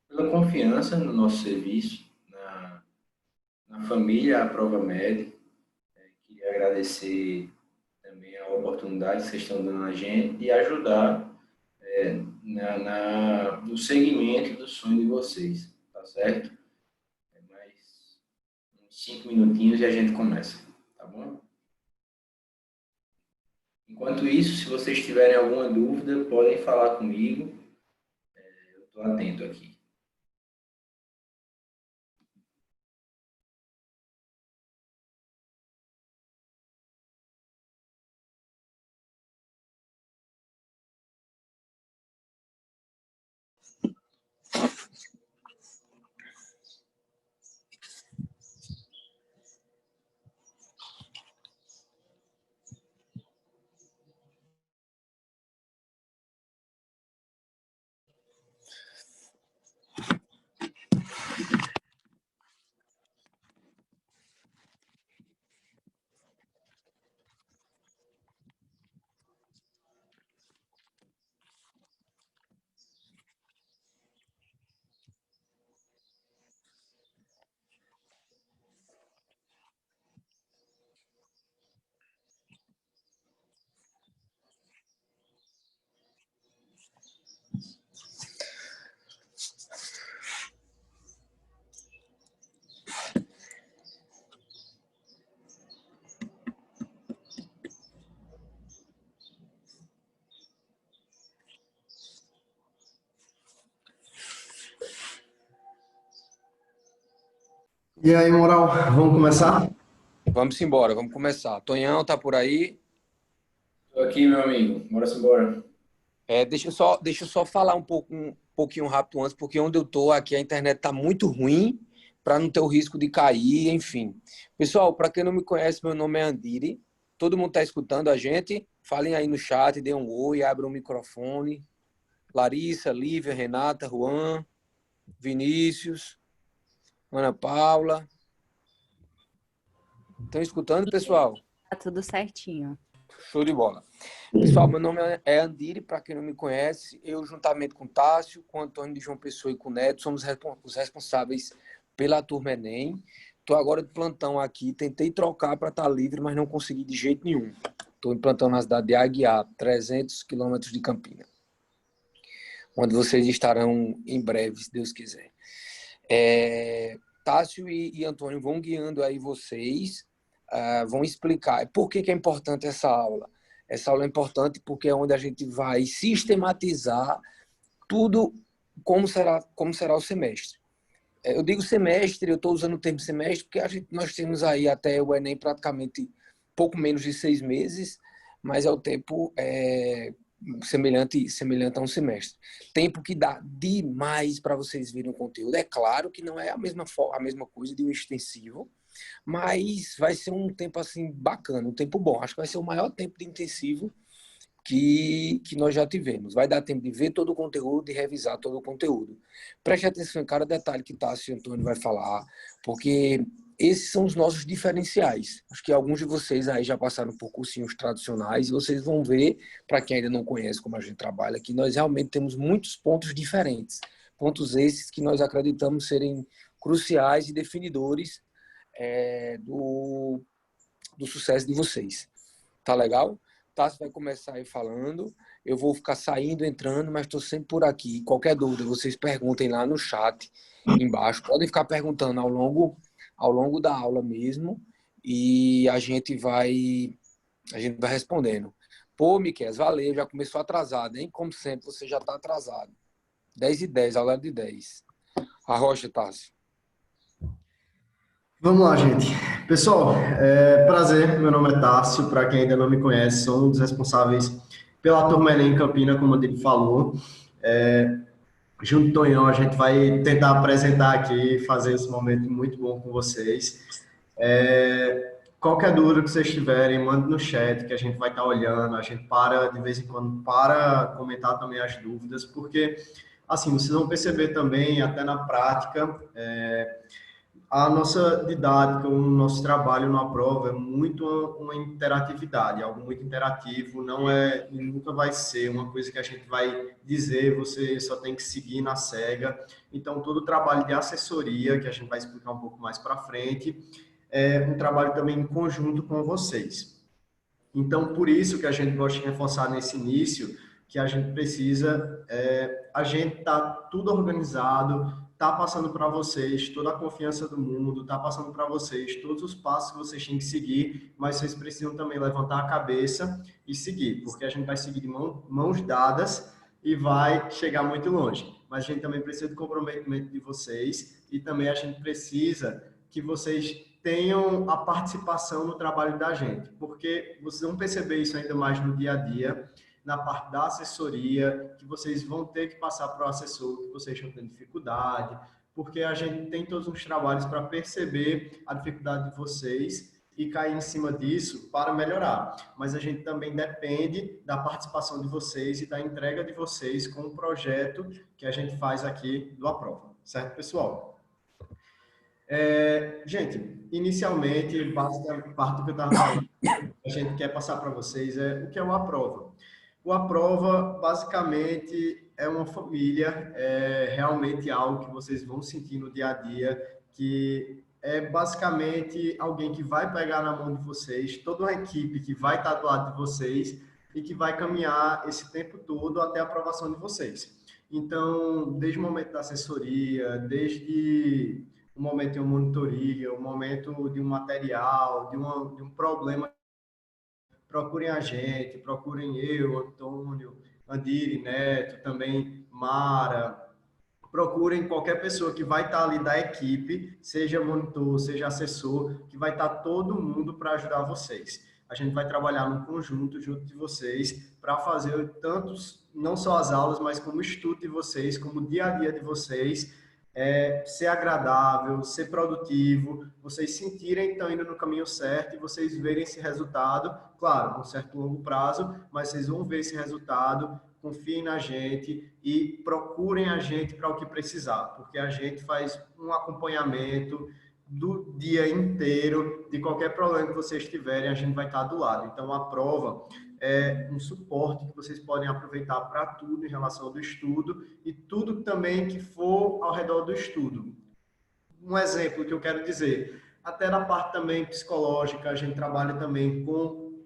pela confiança no nosso serviço, na família à Prova Med. Queria agradecer também a oportunidade que vocês estão dando a gente de ajudar no segmento do sonho de vocês, tá certo? Mais uns 5 minutinhos e a gente começa, tá bom? Enquanto isso, se vocês tiverem alguma dúvida, podem falar comigo, eu estou atento aqui. E aí, moral, vamos começar? Vamos embora, vamos começar. Tonhão tá por aí? Estou aqui, meu amigo. Bora embora. Deixa eu só falar um pouquinho rápido antes, porque onde eu tô aqui a internet tá muito ruim, para não ter o risco de cair, enfim. Pessoal, para quem não me conhece, meu nome é Andiri. Todo mundo tá escutando a gente? Falem aí no chat, dêem um oi, abram o microfone. Larissa, Lívia, Renata, Juan, Vinícius, Ana Paula. Estão escutando, pessoal? Tá tudo certinho. Show de bola. Pessoal, meu nome é Andiri, para quem não me conhece. Eu, juntamente com o Tássio, com o Antônio de João Pessoa e com o Neto, somos os responsáveis pela turma Enem. Estou agora de plantão aqui, tentei trocar para estar livre, mas não consegui de jeito nenhum. Estou em plantão na cidade de Aguiar, 300 quilômetros de Campina, onde vocês estarão em breve, se Deus quiser. Tássio e Antônio vão guiando aí vocês, vão explicar por que é importante essa aula. Essa aula é importante porque é onde a gente vai sistematizar tudo como será o semestre. Eu digo semestre, eu estou usando o termo semestre porque nós temos aí até o Enem praticamente pouco menos de 6 meses, mas é o tempo semelhante a um semestre. Tempo que dá demais para vocês verem o conteúdo. É claro que não é a mesma coisa de um extensivo, mas vai ser um tempo assim bacana, um tempo bom. Acho que vai ser o maior tempo de intensivo que nós já tivemos. Vai dar tempo de ver todo o conteúdo e revisar todo o conteúdo. Preste atenção em cada detalhe que Tássio e Antônio vai falar, porque esses são os nossos diferenciais. Acho que alguns de vocês aí já passaram por cursinhos tradicionais e vocês vão ver, para quem ainda não conhece como a gente trabalha, que nós realmente temos muitos pontos diferentes. Pontos esses que nós acreditamos serem cruciais e definidores do sucesso de vocês. Tá legal? Tássio vai começar aí falando, eu vou ficar saindo, entrando, mas estou sempre por aqui. Qualquer dúvida, vocês perguntem lá no chat embaixo. Podem ficar perguntando ao longo da aula mesmo e a gente vai respondendo. Pô, Miquel, valeu, já começou atrasado, hein? Como sempre, você já está atrasado. 10h10, aula de 10. Arrocha, Tássio. Vamos lá, gente. Pessoal, prazer, meu nome é Tássio, para quem ainda não me conhece, sou um dos responsáveis pela turma Enem Campina, como ele falou. Junto com o Tonhão, a gente vai tentar apresentar aqui, fazer esse momento muito bom com vocês. Qualquer dúvida que vocês tiverem, mande no chat, que a gente vai estar olhando, a gente para, de vez em quando, para comentar também as dúvidas, porque, assim, vocês vão perceber também, até na prática, A nossa didática, o nosso trabalho na prova é muito uma interatividade, algo muito interativo, não é, e nunca vai ser uma coisa que a gente vai dizer, você só tem que seguir na cega. Então, todo o trabalho de assessoria, que a gente vai explicar um pouco mais para frente, é um trabalho também em conjunto com vocês. Então, por isso que a gente gosta de reforçar nesse início, que a gente precisa, a gente tá tudo organizado, tá passando para vocês toda a confiança do mundo, tá passando para vocês todos os passos que vocês têm que seguir, mas vocês precisam também levantar a cabeça e seguir, porque a gente vai seguir de mãos dadas e vai chegar muito longe. Mas a gente também precisa do comprometimento de vocês e também a gente precisa que vocês tenham a participação no trabalho da gente, porque vocês vão perceber isso ainda mais no dia a dia, na parte da assessoria, que vocês vão ter que passar para o assessor, que vocês estão tendo dificuldade, porque a gente tem todos os trabalhos para perceber a dificuldade de vocês e cair em cima disso para melhorar. Mas a gente também depende da participação de vocês e da entrega de vocês com o projeto que a gente faz aqui do Aprova. Certo, pessoal? Gente, inicialmente, basicamente, parte do que eu estava falando, a gente quer passar para vocês é o que é o Aprova. O Aprova, basicamente, é uma família, é realmente algo que vocês vão sentir no dia a dia, que é basicamente alguém que vai pegar na mão de vocês, toda uma equipe que vai estar do lado de vocês e que vai caminhar esse tempo todo até a aprovação de vocês. Então, desde o momento da assessoria, desde o momento de uma monitoria, o momento de um material, de um problema, procurem a gente, procurem eu, Antônio, Andire, Neto, também Mara, procurem qualquer pessoa que vai estar ali da equipe, seja monitor, seja assessor, que vai estar todo mundo para ajudar vocês. A gente vai trabalhar no conjunto, junto de vocês, para fazer tantos, não só as aulas, mas como o estudo de vocês, como o dia a dia de vocês, ser agradável, ser produtivo, vocês sentirem que estão indo no caminho certo e vocês verem esse resultado, claro, um certo longo prazo, mas vocês vão ver esse resultado, confiem na gente e procurem a gente para o que precisar, porque a gente faz um acompanhamento do dia inteiro, de qualquer problema que vocês tiverem, a gente vai estar do lado. Então, a prova é um suporte que vocês podem aproveitar para tudo em relação ao estudo e tudo também que for ao redor do estudo. Um exemplo que eu quero dizer, até na parte também psicológica, a gente trabalha também com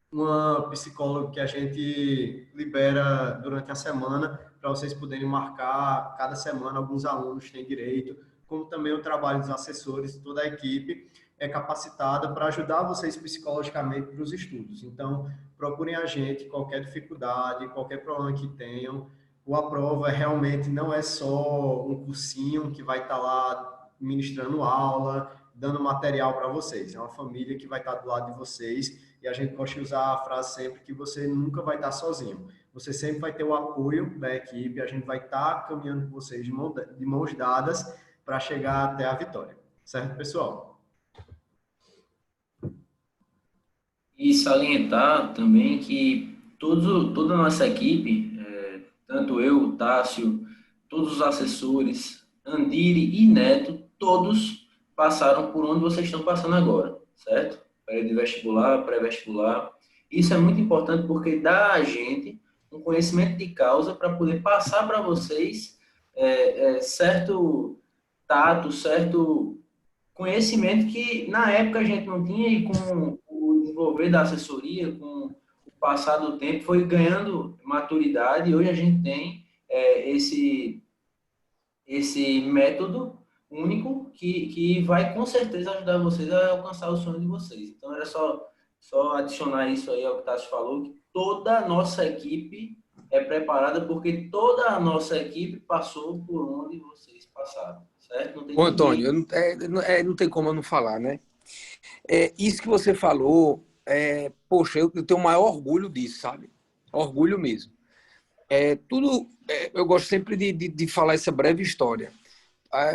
uma psicóloga que a gente libera durante a semana para vocês poderem marcar cada semana, alguns alunos têm direito, como também o trabalho dos assessores, toda a equipe é capacitada para ajudar vocês psicologicamente para os estudos. Então, procurem a gente, qualquer dificuldade, qualquer problema que tenham. O Aprova realmente não é só um cursinho que vai estar lá ministrando aula, dando material para vocês. É uma família que vai estar do lado de vocês e a gente gosta de usar a frase sempre que você nunca vai estar sozinho. Você sempre vai ter o apoio da equipe, a gente vai estar caminhando com vocês de mãos dadas para chegar até a vitória. Certo, pessoal? E salientar também que toda a nossa equipe, tanto eu, Tássio, todos os assessores, Andire e Neto, todos passaram por onde vocês estão passando agora, certo? Período de vestibular, pré-vestibular. Isso é muito importante porque dá a gente um conhecimento de causa para poder passar para vocês certo tato, certo conhecimento que na época a gente não tinha e com o desenvolver da assessoria, com o passar do tempo, foi ganhando maturidade e hoje a gente tem esse método único que vai com certeza ajudar vocês a alcançar o sonho de vocês. Então era só adicionar isso aí ao que o Tassi falou, que toda a nossa equipe é preparada porque toda a nossa equipe passou por onde vocês passaram, certo? Não tem Ô, Antônio, não tem como eu não falar, né? Isso que você falou, poxa, eu tenho o maior orgulho disso, sabe? Orgulho mesmo. Eu gosto sempre de falar essa breve história.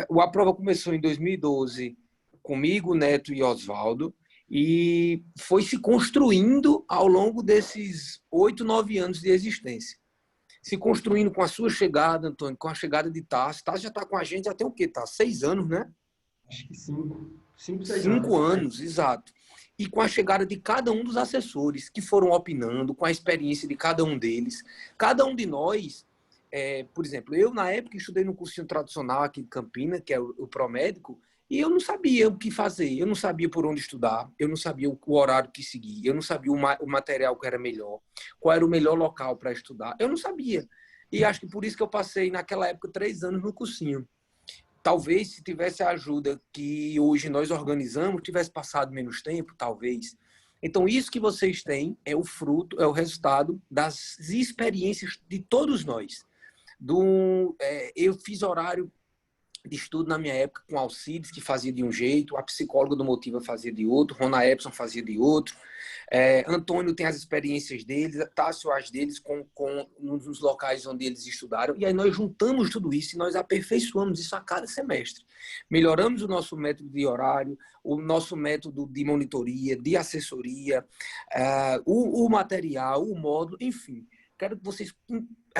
O Aprova começou em 2012 comigo, Neto e Oswaldo, e foi se construindo ao longo desses 8, 9 anos de existência. Se construindo com a sua chegada, Antônio, com a chegada de Tassi. Tassi já está com a gente, já tem o quê? Tá 6 anos, né? Acho que 5, 6 5 anos. anos, exato. E com a chegada de cada um dos assessores que foram opinando, com a experiência de cada um deles, cada um de nós, por exemplo, eu na época estudei no cursinho tradicional aqui de Campina, que é o Promédico, e eu não sabia o que fazer, eu não sabia por onde estudar, eu não sabia o horário que seguir, eu não sabia o material que era melhor, qual era o melhor local para estudar, eu não sabia. E acho que por isso que eu passei naquela época 3 anos no cursinho. Talvez se tivesse a ajuda que hoje nós organizamos, tivesse passado menos tempo, talvez. Então, isso que vocês têm é o fruto, é o resultado das experiências de todos nós. Eu fiz horário de estudo na minha época com Alcides, que fazia de um jeito, a psicóloga do Motiva fazia de outro, Rona Epson fazia de outro, Antônio tem as experiências deles, Tássio as deles nos locais onde eles estudaram, e aí nós juntamos tudo isso e nós aperfeiçoamos isso a cada semestre. Melhoramos o nosso método de horário, o nosso método de monitoria, de assessoria, o material, o módulo, enfim. Quero que vocês,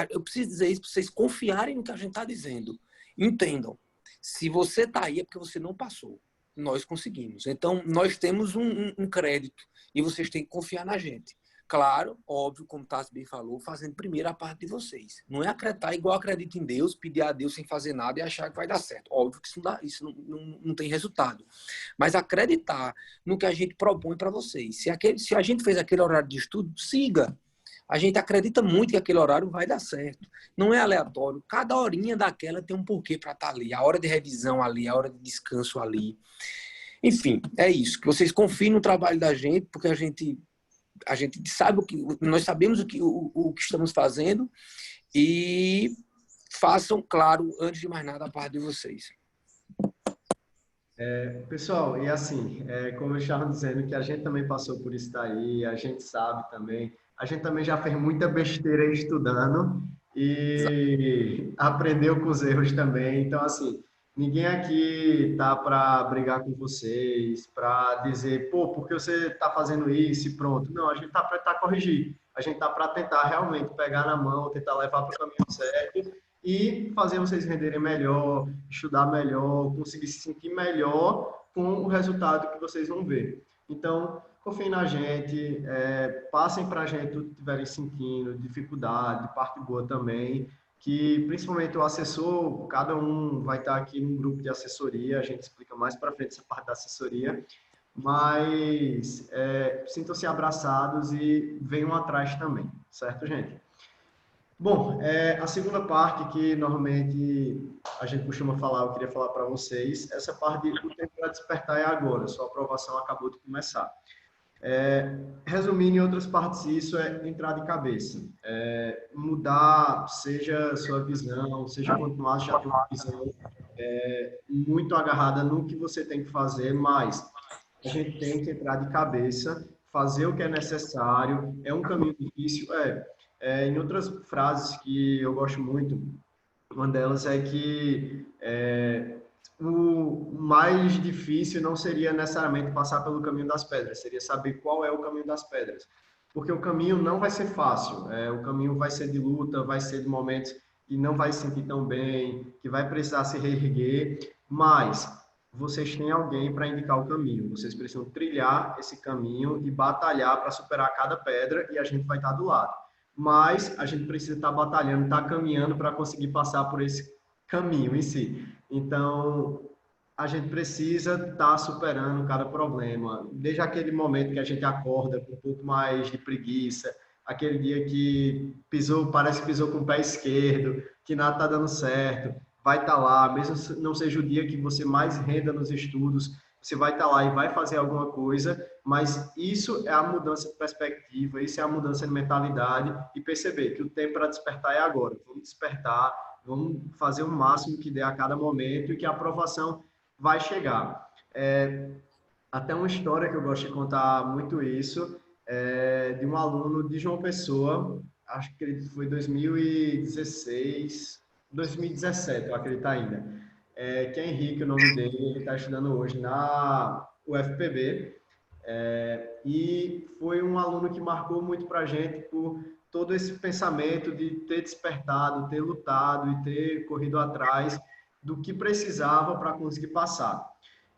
eu preciso dizer isso para vocês confiarem no que a gente está dizendo. Entendam. Se você está aí é porque você não passou. Nós conseguimos. Então, nós temos um crédito e vocês têm que confiar na gente. Claro, óbvio, como o Tassi bem falou, fazendo primeiro a parte de vocês. Não é acreditar igual acredita em Deus, pedir a Deus sem fazer nada e achar que vai dar certo. Óbvio que isso não tem resultado. Mas acreditar no que a gente propõe para vocês. Se a gente fez aquele horário de estudo, siga. A gente acredita muito que aquele horário vai dar certo. Não é aleatório. Cada horinha daquela tem um porquê para estar ali. A hora de revisão ali, a hora de descanso ali. Enfim, é isso. Que vocês confiem no trabalho da gente, porque a gente sabe nós sabemos o que estamos fazendo e façam, claro, antes de mais nada, a parte de vocês. Pessoal, e assim, como eu estava dizendo, que a gente também passou por isso daí, a gente sabe também, a gente também já fez muita besteira estudando e aprendeu com os erros também. Então, assim, ninguém aqui tá para brigar com vocês, para dizer, pô, por que você está fazendo isso e pronto. Não, a gente tá para tentar corrigir, a gente tá para tentar realmente pegar na mão, tentar levar para o caminho certo e fazer vocês renderem melhor, estudar melhor, conseguir se sentir melhor com o resultado que vocês vão ver. Então, confiem na gente, passem para a gente o que estiverem sentindo, dificuldade, parte boa também, que principalmente o assessor, cada um vai estar aqui num grupo de assessoria, a gente explica mais para frente essa parte da assessoria, mas sintam-se abraçados e venham atrás também, certo, gente? Bom, a segunda parte que normalmente a gente costuma falar, eu queria falar para vocês, essa parte de o tempo para despertar é agora, sua aprovação acabou de começar. Resumindo em outras partes, isso é entrar de cabeça. Mudar, seja sua visão, seja quanto mais já tua visão, muito agarrada no que você tem que fazer, mas a gente tem que entrar de cabeça, fazer o que é necessário, é um caminho difícil, em outras frases que eu gosto muito, uma delas é que o mais difícil não seria necessariamente passar pelo caminho das pedras, seria saber qual é o caminho das pedras. Porque o caminho não vai ser fácil, o caminho vai ser de luta, vai ser de momentos que não vai se sentir tão bem, que vai precisar se reerguer, mas vocês têm alguém para indicar o caminho, vocês precisam trilhar esse caminho e batalhar para superar cada pedra e a gente vai estar do lado. Mas a gente precisa estar batalhando, estar caminhando para conseguir passar por esse caminho em si. Então, a gente precisa estar superando cada problema, desde aquele momento que a gente acorda com um pouco mais de preguiça, aquele dia que parece que pisou com o pé esquerdo, que nada está dando certo, vai estar lá, mesmo não seja o dia que você mais renda nos estudos, você vai estar lá e vai fazer alguma coisa, mas isso é a mudança de perspectiva, isso é a mudança de mentalidade e perceber que o tempo para despertar é agora. Vamos despertar, vamos fazer o máximo que der a cada momento e que a aprovação vai chegar. Até uma história que eu gosto de contar muito isso, de um aluno de João Pessoa, acho que ele foi 2016, 2017, eu acredito ainda, que é Henrique, o nome dele, ele está estudando hoje na UFPB, e foi um aluno que marcou muito para a gente por todo esse pensamento de ter despertado, ter lutado e ter corrido atrás do que precisava para conseguir passar.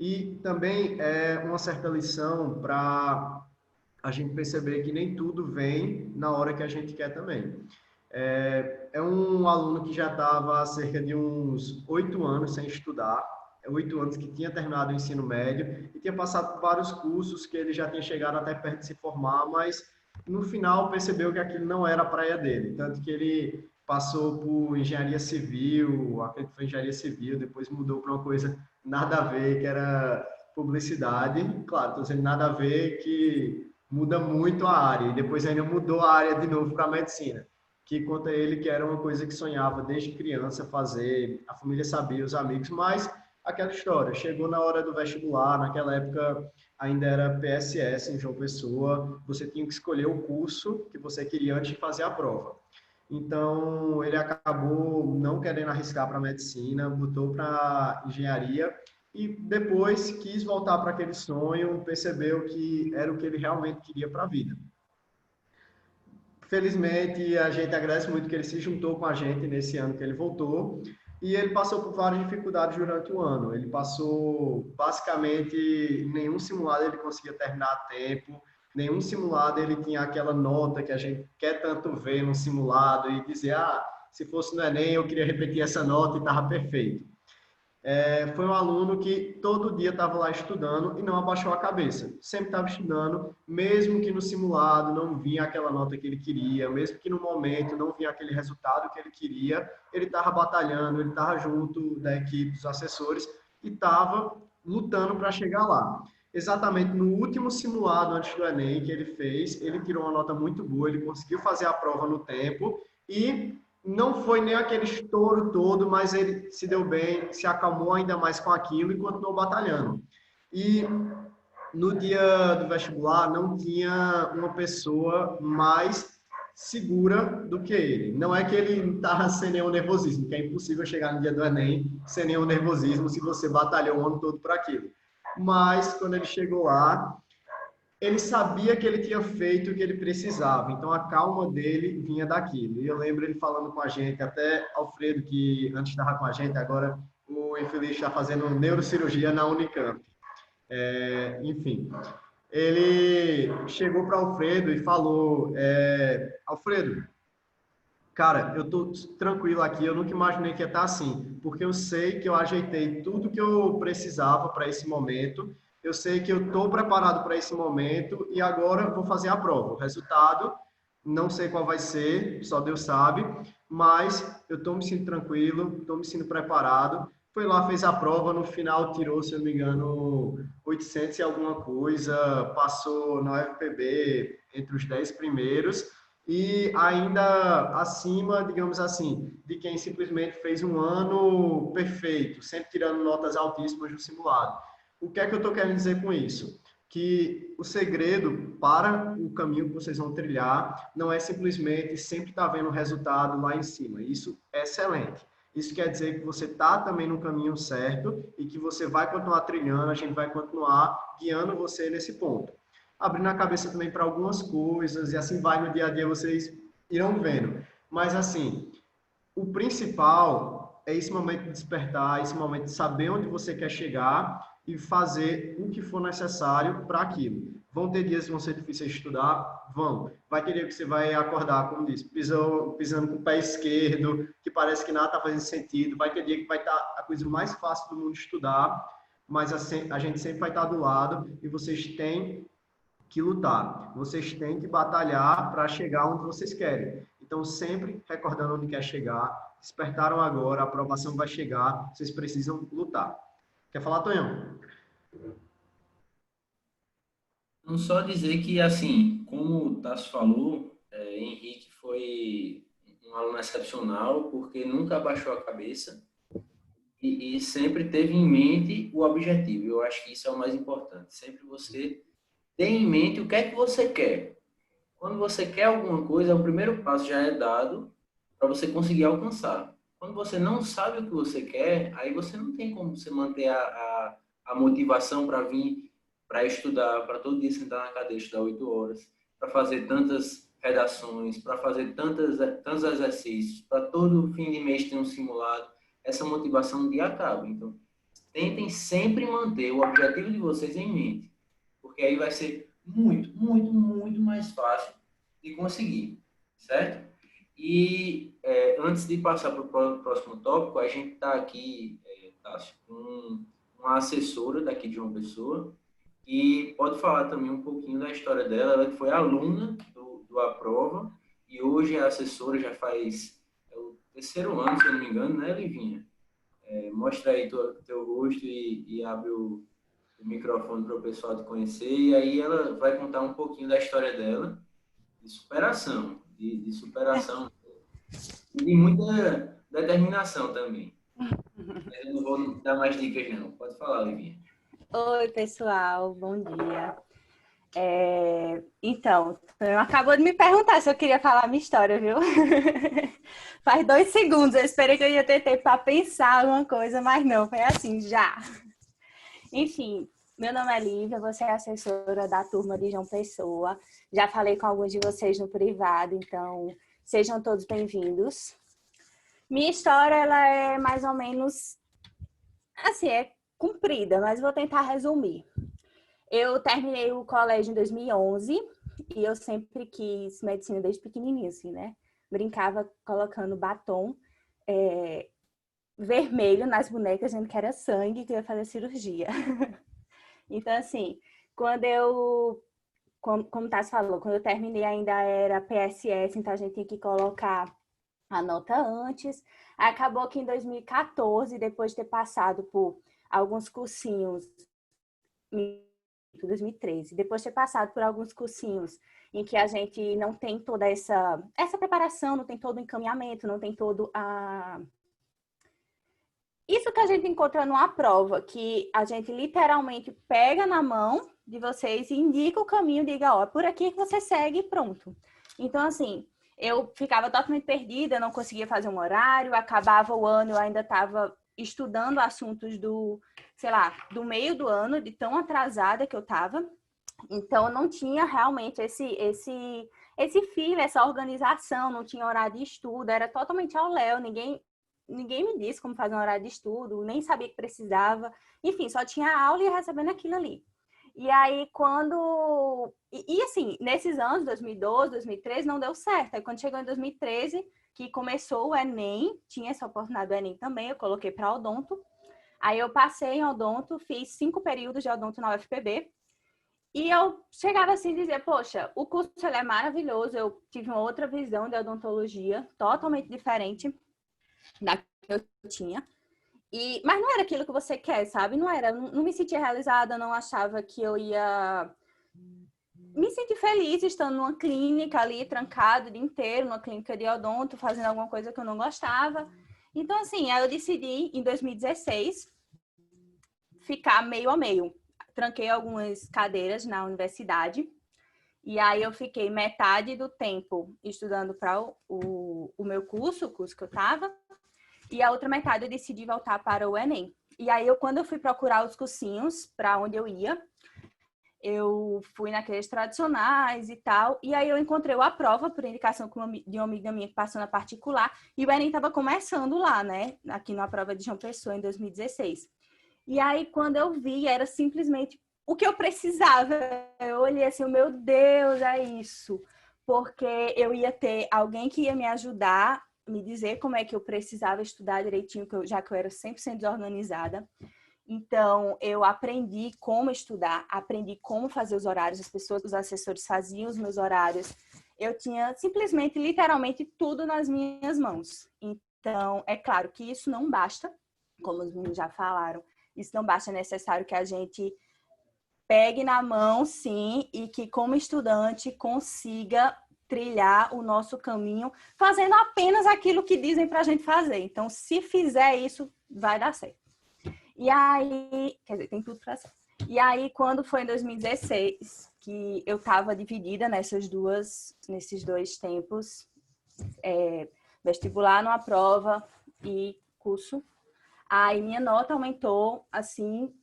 E também é uma certa lição para a gente perceber que nem tudo vem na hora que a gente quer também. É um aluno que já estava há cerca de uns 8 anos sem estudar, 8 anos que tinha terminado o ensino médio e tinha passado por vários cursos que ele já tinha chegado até perto de se formar, mas no final percebeu que aquilo não era a praia dele. Tanto que ele passou por engenharia civil, acredito que foi engenharia civil, depois mudou para uma coisa nada a ver, que era publicidade. Claro, estou dizendo nada a ver, que muda muito a área. E depois ainda mudou a área de novo para a medicina, que conta ele que era uma coisa que sonhava desde criança fazer, a família sabia, os amigos, mas aquela história, chegou na hora do vestibular, naquela época ainda era PSS em João Pessoa, você tinha que escolher o curso que você queria antes de fazer a prova. Então, ele acabou não querendo arriscar para medicina, botou para engenharia e depois quis voltar para aquele sonho, percebeu que era o que ele realmente queria para a vida. Felizmente, a gente agradece muito que ele se juntou com a gente nesse ano que ele voltou, e ele passou por várias dificuldades durante o ano. Ele passou, basicamente, nenhum simulado ele conseguia terminar a tempo, nenhum simulado ele tinha aquela nota que a gente quer tanto ver no simulado e dizer, se fosse no Enem eu queria repetir essa nota e estava perfeito. Foi um aluno que todo dia estava lá estudando e não abaixou a cabeça. Sempre estava estudando, mesmo que no simulado não vinha aquela nota que ele queria, mesmo que no momento não vinha aquele resultado que ele queria, ele estava batalhando, ele estava junto da equipe, dos assessores, e estava lutando para chegar lá. Exatamente no último simulado antes do Enem que ele fez, ele tirou uma nota muito boa, ele conseguiu fazer a prova no tempo e não foi nem aquele estouro todo, mas ele se deu bem, se acalmou ainda mais com aquilo e continuou batalhando. E no dia do vestibular não tinha uma pessoa mais segura do que ele. Não é que ele estava sem nenhum nervosismo, que é impossível chegar no dia do Enem sem nenhum nervosismo se você batalhou o ano todo para aquilo. Mas quando ele chegou lá, ele sabia que ele tinha feito o que ele precisava, então a calma dele vinha daquilo. E eu lembro ele falando com a gente, até Alfredo, que antes estava com a gente, agora o infeliz está fazendo neurocirurgia na Unicamp. Enfim, ele chegou para Alfredo e falou, Alfredo, cara, eu tô tranquilo aqui, eu nunca imaginei que ia estar assim, porque eu sei que eu ajeitei tudo que eu precisava para esse momento, eu sei que eu estou preparado para esse momento e agora vou fazer a prova. O resultado, não sei qual vai ser, só Deus sabe, mas eu estou me sentindo tranquilo, estou me sentindo preparado. Foi lá, fez a prova, no final tirou, se eu não me engano, 800 e alguma coisa, passou na UFPB entre os 10 primeiros, e ainda acima, digamos assim, de quem simplesmente fez um ano perfeito, sempre tirando notas altíssimas no simulado. O que é que eu estou querendo dizer com isso? Que o segredo para o caminho que vocês vão trilhar não é simplesmente sempre estar vendo o resultado lá em cima. Isso é excelente. Isso quer dizer que você está também no caminho certo e que você vai continuar trilhando, a gente vai continuar guiando você nesse ponto. Abrindo a cabeça também para algumas coisas, e assim vai no dia a dia, vocês irão vendo. Mas assim, o principal é esse momento de despertar, esse momento de saber onde você quer chegar e fazer o que for necessário para aquilo. Vão ter dias que vão ser difíceis de estudar? Vão. Vai ter dia que você vai acordar, como disse, pisando com o pé esquerdo, que parece que nada está fazendo sentido. Vai ter dia que vai estar a coisa mais fácil do mundo de estudar, mas a gente sempre vai estar do lado e vocês têm que lutar. Vocês têm que batalhar para chegar onde vocês querem. Então, sempre recordando onde quer chegar. Despertaram agora, a aprovação vai chegar, vocês precisam lutar. Quer falar, Tonhão? Não só dizer que, assim, como o Tasso falou, Henrique foi um aluno excepcional, porque nunca abaixou a cabeça e sempre teve em mente o objetivo. Eu acho que isso é o mais importante. Sempre você tem em mente o que é que você quer. Quando você quer alguma coisa, o primeiro passo já é dado para você conseguir alcançar. Quando você não sabe o que você quer, aí você não tem como você manter a motivação para vir, para estudar, para todo dia sentar na cadeira, estudar 8 horas, para fazer tantas redações, para fazer tantos exercícios, para todo fim de mês ter um simulado. Essa motivação um dia acaba. Então, tentem sempre manter o objetivo de vocês em mente, porque aí vai ser muito, muito, muito mais fácil de conseguir, certo? E antes de passar para o próximo tópico, a gente está aqui, Tássio, com uma assessora daqui de uma pessoa, e pode falar também um pouquinho da história dela. Ela foi aluna do Aprova e hoje é assessora, já faz o terceiro ano, se eu não me engano, né, Livinha? Mostra aí teu rosto e abre o microfone para o pessoal te conhecer, e aí ela vai contar um pouquinho da história dela, de superação, de superação e de muita determinação também. Mas eu não vou dar mais dicas, não. Pode falar, Livinha. Oi, pessoal, bom dia. Então, acabou de me perguntar se eu queria falar a minha história, viu? Faz 2 segundos, eu esperei que eu ia ter tempo para pensar alguma coisa, mas não, foi assim, já. Enfim, meu nome é Lívia, você é assessora da turma de João Pessoa. Já falei com alguns de vocês no privado, então sejam todos bem-vindos. Minha história, ela é mais ou menos, assim, é comprida, mas vou tentar resumir. Eu terminei o colégio em 2011 e eu sempre quis medicina desde pequenininha, assim, né? Brincava colocando batom vermelho nas bonecas, dizendo que era sangue, que eu ia fazer cirurgia. Então, assim, como o Tassi falou, quando eu terminei ainda era PSS, então a gente tinha que colocar a nota antes. Acabou que em 2014, depois de ter passado por alguns cursinhos, 2013, depois de ter passado por alguns cursinhos em que a gente não tem toda essa preparação, não tem todo o encaminhamento, não tem todo isso que a gente encontra numa prova, que a gente literalmente pega na mão de vocês e indica o caminho, diga, ó, por aqui que você segue e pronto. Então, assim, eu ficava totalmente perdida, não conseguia fazer um horário, acabava o ano, eu ainda estava estudando assuntos do meio do ano, de tão atrasada que eu estava. Então, eu não tinha realmente esse feeling, essa organização, não tinha horário de estudo, era totalmente ao léu, ninguém me disse como fazer um horário de estudo, nem sabia que precisava. Enfim, só tinha aula e ia recebendo aquilo ali. E aí, assim, nesses anos, 2012, 2013, não deu certo. Aí, quando chegou em 2013, que começou o Enem, tinha essa oportunidade do Enem também, eu coloquei para odonto. Aí, eu passei em odonto, fiz 5 períodos de odonto na UFPB. E eu chegava assim e dizia, poxa, o curso ele é maravilhoso, eu tive uma outra visão de odontologia, totalmente diferente da que eu tinha. Mas não era aquilo que você quer, sabe? Não era, não me sentia realizada, não achava que eu ia me sentir feliz estando numa clínica ali, trancado o dia inteiro, numa clínica de odonto, fazendo alguma coisa que eu não gostava. Então, assim, aí eu decidi, em 2016, ficar meio a meio. Tranquei algumas cadeiras na universidade, e aí eu fiquei metade do tempo estudando para o meu curso, o curso que eu estava, e a outra metade eu decidi voltar para o Enem. E aí, quando eu fui procurar os cursinhos para onde eu ia, eu fui naqueles tradicionais e tal, e aí eu encontrei a prova por indicação de uma amiga minha que passou na particular, e o Enem estava começando lá, né? Aqui na prova de João Pessoa, em 2016. E aí, quando eu vi, era simplesmente o que eu precisava. Eu olhei assim, meu Deus, é isso. Porque eu ia ter alguém que ia me ajudar, me dizer como é que eu precisava estudar direitinho, já que eu era 100% desorganizada. Então, eu aprendi como estudar, aprendi como fazer os horários, os assessores faziam os meus horários. Eu tinha simplesmente, literalmente, tudo nas minhas mãos. Então, é claro que isso não basta, como os meninos já falaram, isso não basta, é necessário que a gente pegue na mão, sim, e que como estudante consiga trilhar o nosso caminho fazendo apenas aquilo que dizem para a gente fazer. Então, se fizer isso, vai dar certo. E aí, quer dizer, tem tudo para ser. E aí, quando foi em 2016, que eu estava dividida nesses dois tempos, vestibular numa prova e curso, aí minha nota aumentou, assim,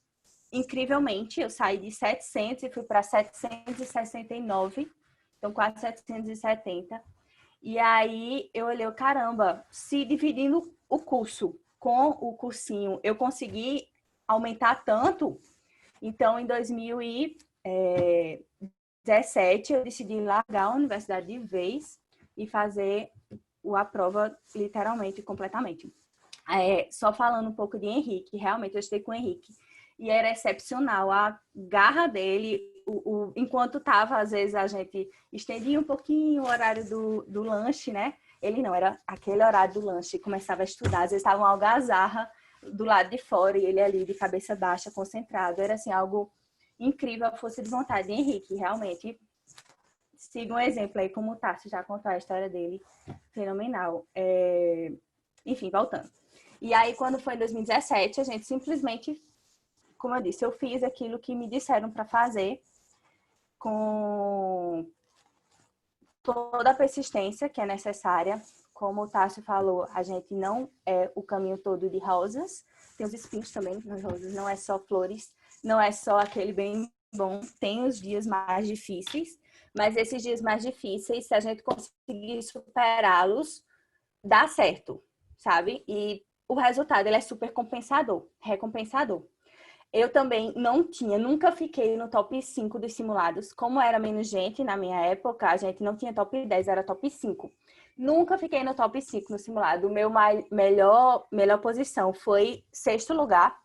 incrivelmente. Eu saí de 700 e fui para 769, então quase 770. E aí eu olhei, caramba, se dividindo o curso com o cursinho, eu consegui aumentar tanto. Então, em 2017, eu decidi largar a universidade de vez e fazer a prova literalmente, completamente. Só falando um pouco de Henrique, realmente eu estudei com o Henrique e era excepcional a garra dele. Enquanto estava, às vezes a gente estendia um pouquinho o horário do lanche, né? Ele não, era aquele horário do lanche, começava a estudar, às vezes estava uma algazarra do lado de fora e ele ali de cabeça baixa, concentrado. Era assim, algo incrível, a força de vontade de Henrique, realmente. Siga um exemplo aí, como o Tássio já contou a história dele, fenomenal. Enfim, voltando. E aí, quando foi em 2017, a gente simplesmente, como eu disse, eu fiz aquilo que me disseram para fazer, com toda a persistência que é necessária. Como o Tássio falou, a gente não é o caminho todo de rosas, tem os espinhos também nas rosas, não é só flores, não é só aquele bem bom, tem os dias mais difíceis, mas esses dias mais difíceis, se a gente conseguir superá-los, dá certo, sabe? E o resultado, ele é super recompensador. Eu também nunca fiquei no top 5 dos simulados. Como era menos gente na minha época, a gente não tinha top 10, era top 5. Nunca fiquei no top 5 no simulado. O meu melhor posição foi 6º lugar.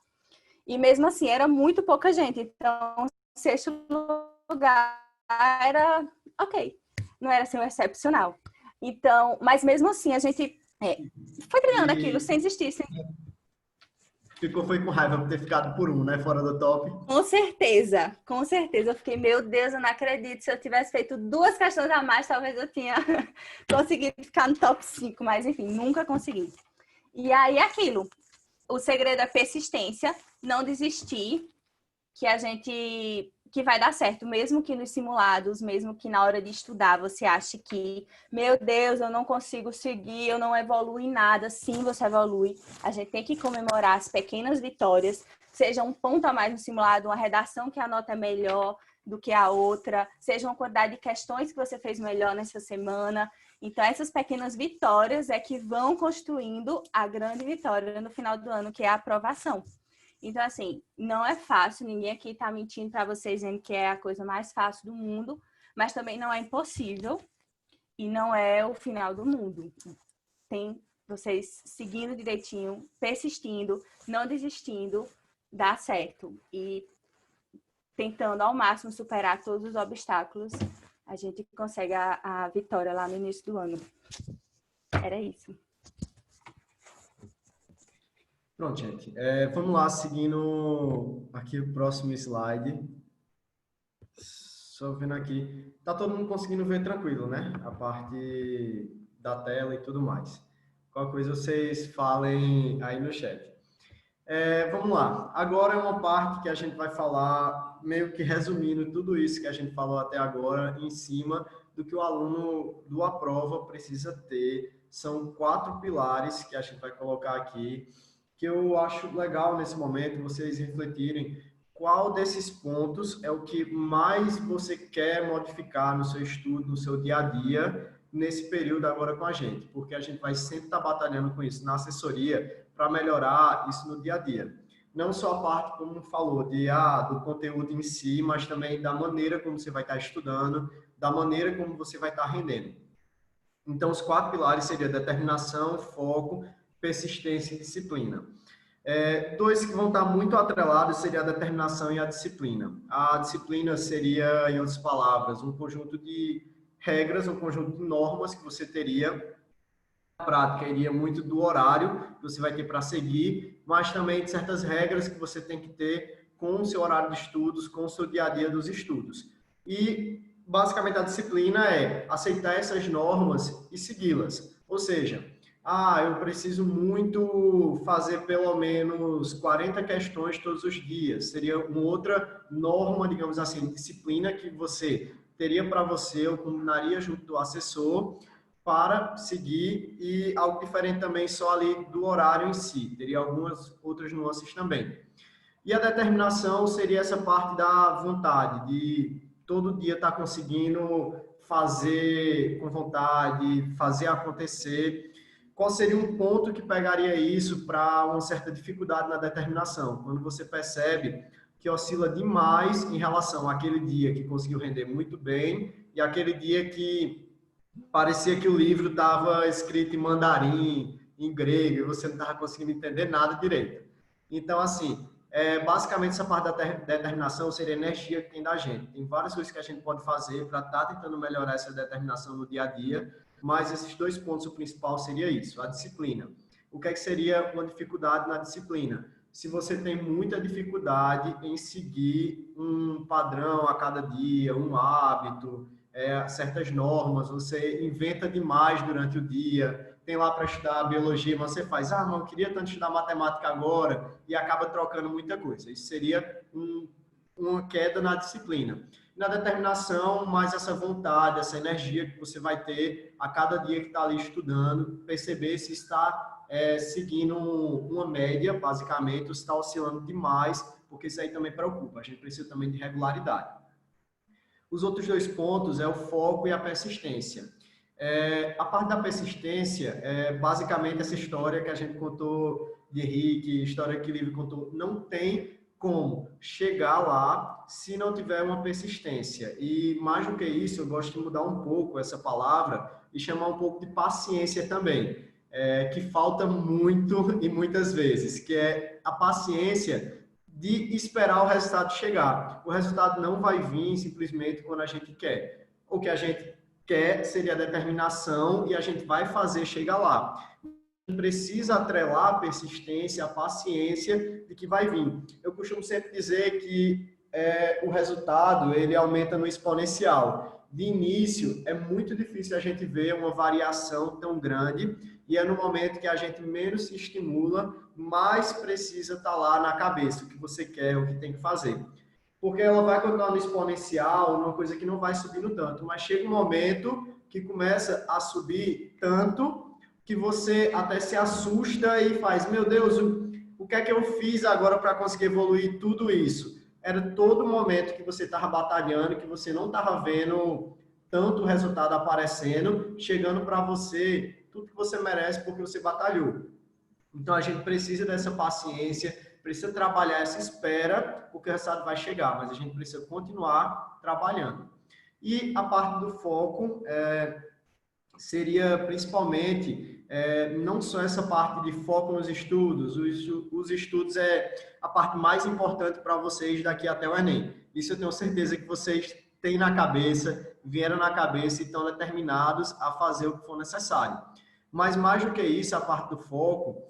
E mesmo assim, era muito pouca gente. Então, 6º lugar era ok. Não era assim um excepcional. Então, mas mesmo assim, a gente foi treinando aquilo sem desistir, Foi com raiva por ter ficado por né? Fora do top. Com certeza. Eu fiquei, meu Deus, eu não acredito. Se eu tivesse feito 2 questões a mais, talvez eu tinha conseguido ficar no top 5, mas enfim, nunca consegui. E aí, aquilo. O segredo é persistência, não desistir, que vai dar certo, mesmo que nos simulados, mesmo que na hora de estudar você ache que, meu Deus, eu não consigo seguir, eu não evoluo em nada. Sim, você evolui. A gente tem que comemorar as pequenas vitórias, seja um ponto a mais no simulado, uma redação que a nota é melhor do que a outra, seja uma quantidade de questões que você fez melhor nessa semana. Então, essas pequenas vitórias é que vão construindo a grande vitória no final do ano, que é a aprovação. Então, assim, não é fácil, ninguém aqui está mentindo para vocês dizendo que é a coisa mais fácil do mundo, mas também não é impossível e não é o final do mundo. Tem vocês seguindo direitinho, persistindo, não desistindo, dá certo. E tentando ao máximo superar todos os obstáculos, a gente consegue a vitória lá no início do ano. Era isso. Pronto, gente. Vamos lá, seguindo aqui o próximo slide. Só vendo aqui. Tá todo mundo conseguindo ver tranquilo, né? A parte da tela e tudo mais. Qualquer coisa vocês falem aí no chat. Vamos lá. Agora é uma parte que a gente vai falar, meio que resumindo tudo isso que a gente falou até agora, em cima do que o aluno do Aprova precisa ter. São 4 pilares que a gente vai colocar aqui, que eu acho legal nesse momento vocês refletirem qual desses pontos é o que mais você quer modificar no seu estudo, no seu dia a dia, nesse período agora com a gente, porque a gente vai sempre estar batalhando com isso na assessoria para melhorar isso no dia a dia. Não só a parte, como falou, do conteúdo em si, mas também da maneira como você vai estar estudando, da maneira como você vai estar rendendo. Então, os 4 pilares seriam determinação, foco, persistência e disciplina. 2 que vão estar muito atrelados seria a determinação e a disciplina. A disciplina seria, em outras palavras, um conjunto de regras, um conjunto de normas que você teria. A prática iria muito do horário que você vai ter para seguir, mas também de certas regras que você tem que ter com o seu horário de estudos, com o seu dia a dia dos estudos. E, basicamente, a disciplina é aceitar essas normas e segui-las. Ou seja, eu preciso muito fazer pelo menos 40 questões todos os dias. Seria uma outra norma, digamos assim, disciplina que você teria para você, ou combinaria junto do assessor para seguir, e algo diferente também só ali do horário em si. Teria algumas outras nuances também. E a determinação seria essa parte da vontade, de todo dia estar conseguindo fazer com vontade, fazer acontecer. qual seria um ponto que pegaria isso para uma certa dificuldade na determinação? Quando você percebe que oscila demais em relação àquele dia que conseguiu render muito bem e aquele dia que parecia que o livro estava escrito em mandarim, em grego, e você não estava conseguindo entender nada direito. Então, assim, basicamente essa parte da determinação seria a energia que tem da gente. Tem várias coisas que a gente pode fazer para estar tentando melhorar essa determinação no dia a dia, mas esses 2 pontos, o principal seria isso, a disciplina. O que é que seria uma dificuldade na disciplina? Se você tem muita dificuldade em seguir um padrão a cada dia, um hábito, certas normas, você inventa demais durante o dia, tem lá para estudar biologia, mas você faz, não, eu queria tanto estudar matemática agora, e acaba trocando muita coisa. Isso seria uma queda na disciplina. Na determinação, mais essa vontade, essa energia que você vai ter a cada dia que está ali estudando, perceber se está seguindo uma média, basicamente, ou se está oscilando demais, porque isso aí também preocupa. A gente precisa também de regularidade. Os outros 2 pontos é o foco e a persistência. A parte da persistência é basicamente essa história que a gente contou de Henrique, história que o livro contou, não tem como chegar lá se não tiver uma persistência. E mais do que isso, eu gosto de mudar um pouco essa palavra e chamar um pouco de paciência também, que falta muito e muitas vezes, que é a paciência de esperar o resultado chegar. O resultado não vai vir simplesmente quando a gente quer. O que a gente quer seria a determinação e a gente vai fazer chegar lá. A gente precisa atrelar a persistência, a paciência de que vai vir. Eu costumo sempre dizer que o resultado ele aumenta no exponencial. De início, é muito difícil a gente ver uma variação tão grande e é no momento que a gente menos se estimula, mais precisa estar lá na cabeça o que você quer, o que tem que fazer. Porque ela vai continuar no exponencial, uma coisa que não vai subindo tanto, mas chega um momento que começa a subir tanto que você até se assusta e faz, meu Deus, o que é que eu fiz agora para conseguir evoluir tudo isso? Era todo momento que você estava batalhando, que você não estava vendo tanto resultado aparecendo, chegando para você tudo que você merece porque você batalhou. Então, a gente precisa dessa paciência, precisa trabalhar essa espera, porque o resultado vai chegar, mas a gente precisa continuar trabalhando. E a parte do foco seria principalmente, não só essa parte de foco nos estudos, os estudos é a parte mais importante para vocês daqui até o Enem. Isso eu tenho certeza que vocês têm na cabeça, vieram na cabeça e estão determinados a fazer o que for necessário. Mas mais do que isso, a parte do foco,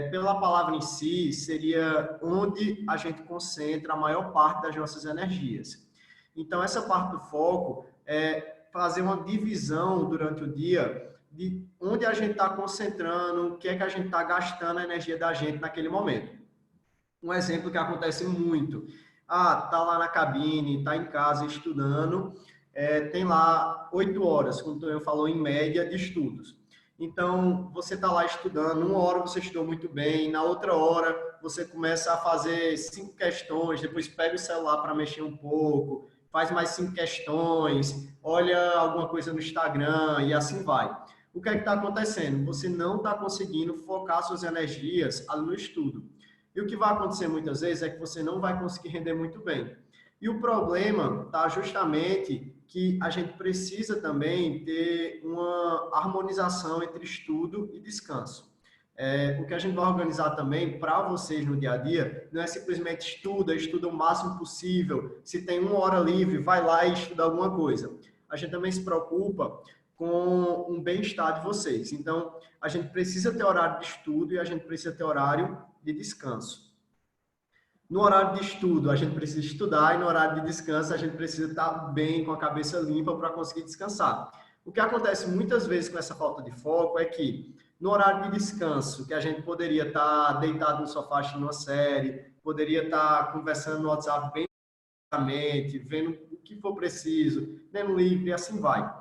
pela palavra em si, seria onde a gente concentra a maior parte das nossas energias. Então, essa parte do foco é fazer uma divisão durante o dia de onde a gente está concentrando, o que é que a gente está gastando a energia da gente naquele momento. Um exemplo que acontece muito. Tá lá na cabine, tá em casa estudando, tem lá 8 horas, como o Tonho falou, em média de estudos. Então, você está lá estudando, 1 hora você estudou muito bem, na outra hora você começa a fazer 5 questões, depois pega o celular para mexer um pouco, faz mais 5 questões, olha alguma coisa no Instagram e assim vai. O que é que está acontecendo? Você não está conseguindo focar suas energias ali no estudo. E o que vai acontecer muitas vezes é que você não vai conseguir render muito bem. E o problema está justamente que a gente precisa também ter uma harmonização entre estudo e descanso. O que a gente vai organizar também para vocês no dia a dia não é simplesmente estuda o máximo possível. Se tem 1 hora livre, vai lá e estuda alguma coisa. A gente também se preocupa com um bem-estar de vocês. Então, a gente precisa ter horário de estudo e a gente precisa ter horário de descanso. No horário de estudo, a gente precisa estudar e no horário de descanso, a gente precisa estar bem, com a cabeça limpa para conseguir descansar. O que acontece muitas vezes com essa falta de foco é que no horário de descanso, que a gente poderia estar deitado no sofá assistindo uma série, poderia estar conversando no WhatsApp bem rapidamente, vendo o que for preciso, lendo um livro e assim vai.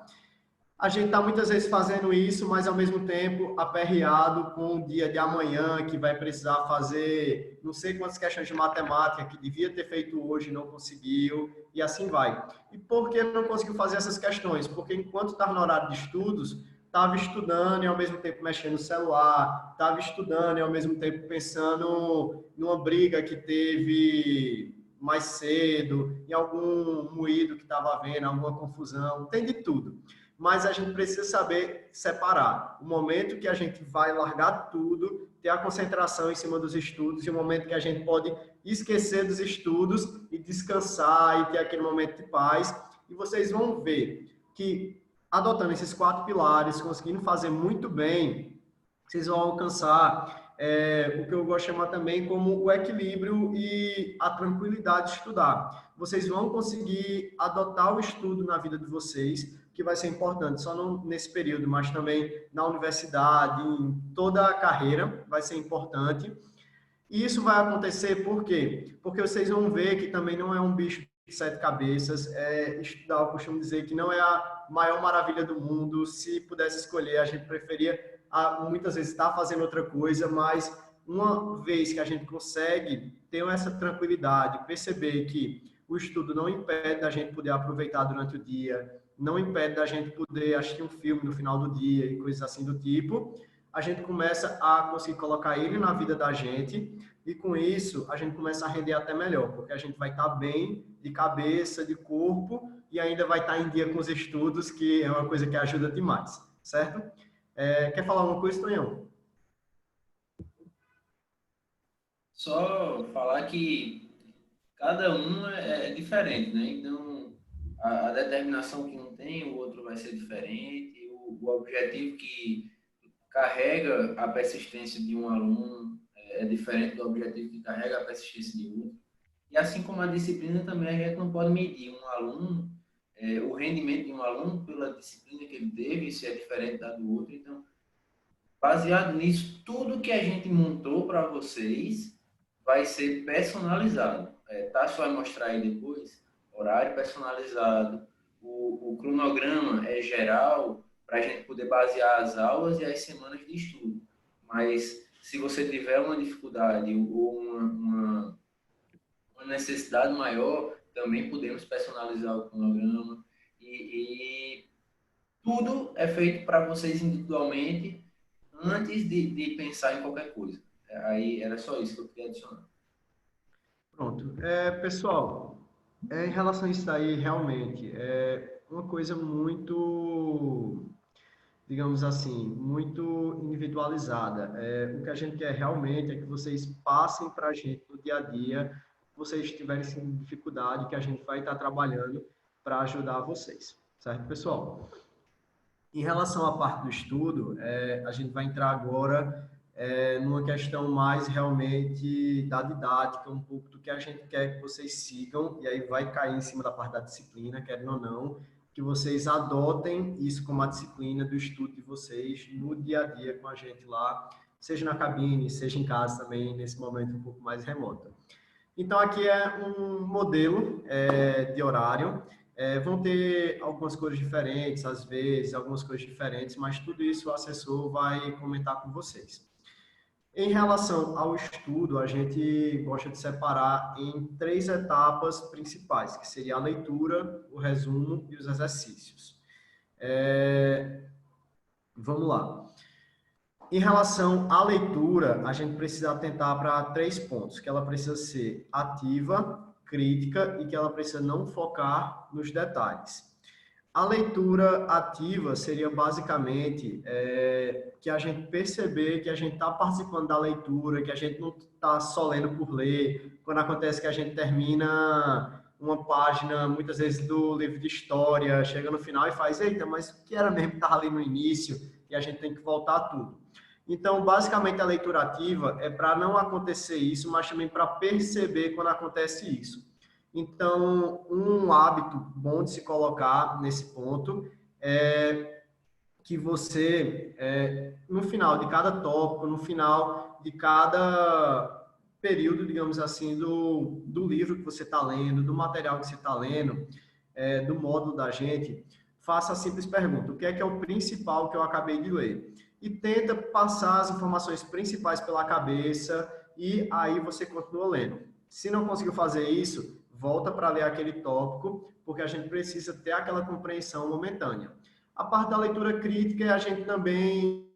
A gente está muitas vezes fazendo isso, mas ao mesmo tempo aperreado com o dia de amanhã, que vai precisar fazer não sei quantas questões de matemática que devia ter feito hoje e não conseguiu, e assim vai. E por que não conseguiu fazer essas questões? Porque enquanto está no horário de estudos, estava estudando e ao mesmo tempo mexendo no celular, estava estudando e ao mesmo tempo pensando numa briga que teve mais cedo, em algum moído que estava havendo, alguma confusão, tem de tudo. Mas a gente precisa saber separar o momento que a gente vai largar tudo, ter a concentração em cima dos estudos, e o momento que a gente pode esquecer dos estudos e descansar e ter aquele momento de paz. E vocês vão ver que, adotando esses 4 pilares, conseguindo fazer muito bem, vocês vão alcançar o que eu gosto de chamar também como o equilíbrio e a tranquilidade de estudar. Vocês vão conseguir adotar o estudo na vida de vocês, que vai ser importante, só não nesse período, mas também na universidade, em toda a carreira, vai ser importante. E isso vai acontecer por quê? Porque vocês vão ver que também não é um bicho de 7 cabeças. Estudar, eu costumo dizer que não é a maior maravilha do mundo. Se pudesse escolher, a gente preferia muitas vezes estar fazendo outra coisa, mas uma vez que a gente consegue ter essa tranquilidade, perceber que o estudo não impede da gente poder aproveitar durante o dia, não impede da gente poder assistir um filme no final do dia e coisas assim do tipo, a gente começa a conseguir colocar ele na vida da gente, e com isso a gente começa a render até melhor, porque a gente vai estar bem de cabeça, de corpo, e ainda vai estar em dia com os estudos, que é uma coisa que ajuda demais, certo? Quer falar uma coisa, Tonhão? Só falar que cada um é diferente, né? Então, a determinação que um tem, o outro vai ser diferente, o objetivo que carrega a persistência de um aluno é diferente do objetivo que carrega a persistência de outro. E assim como a disciplina também, a gente não pode medir um aluno, o rendimento de um aluno pela disciplina que ele teve, isso é diferente da do outro. Então, baseado nisso, tudo que a gente montou para vocês vai ser personalizado. Tássio vai mostrar aí depois, horário personalizado, o cronograma é geral, para a gente poder basear as aulas e as semanas de estudo. Mas, se você tiver uma dificuldade ou uma necessidade maior, também podemos personalizar o cronograma. E tudo é feito para vocês individualmente, antes de pensar em qualquer coisa. Aí era só isso que eu queria adicionar. Pronto. Pessoal, em relação a isso daí, realmente, é uma coisa muito, digamos assim, muito individualizada. O que a gente quer realmente é que vocês passem para a gente no dia a dia, vocês tiverem dificuldade, que a gente vai estar trabalhando para ajudar vocês. Certo, pessoal? Em relação à parte do estudo, a gente vai entrar agora numa questão mais realmente da didática, um pouco do que a gente quer que vocês sigam, e aí vai cair em cima da parte da disciplina, querendo ou não, que vocês adotem isso como a disciplina do estudo de vocês no dia a dia com a gente lá, seja na cabine, seja em casa também, nesse momento um pouco mais remoto. Então, aqui é um modelo de horário. Vão ter algumas coisas diferentes, às vezes, algumas coisas diferentes, mas tudo isso o assessor vai comentar com vocês. Em relação ao estudo, a gente gosta de separar em 3 etapas principais, que seria a leitura, o resumo e os exercícios. Vamos lá. Em relação à leitura, a gente precisa atentar para 3 pontos, que ela precisa ser ativa, crítica e que ela precisa não focar nos detalhes. A leitura ativa seria basicamente que a gente perceber que a gente está participando da leitura, que a gente não está só lendo por ler. Quando acontece que a gente termina uma página, muitas vezes, do livro de história, chega no final e faz, eita, mas o que era mesmo que estava ali no início? E a gente tem que voltar a tudo. Então, basicamente, a leitura ativa é para não acontecer isso, mas também para perceber quando acontece isso. Então, um hábito bom de se colocar nesse ponto é que você, no final de cada tópico, no final de cada período, digamos assim, do livro que você está lendo, do material que você está lendo, do módulo da gente, faça a simples pergunta: o que é o principal que eu acabei de ler? E tenta passar as informações principais pela cabeça e aí você continua lendo. Se não conseguiu fazer isso, volta para ler aquele tópico, porque a gente precisa ter aquela compreensão momentânea. A parte da leitura crítica é a gente também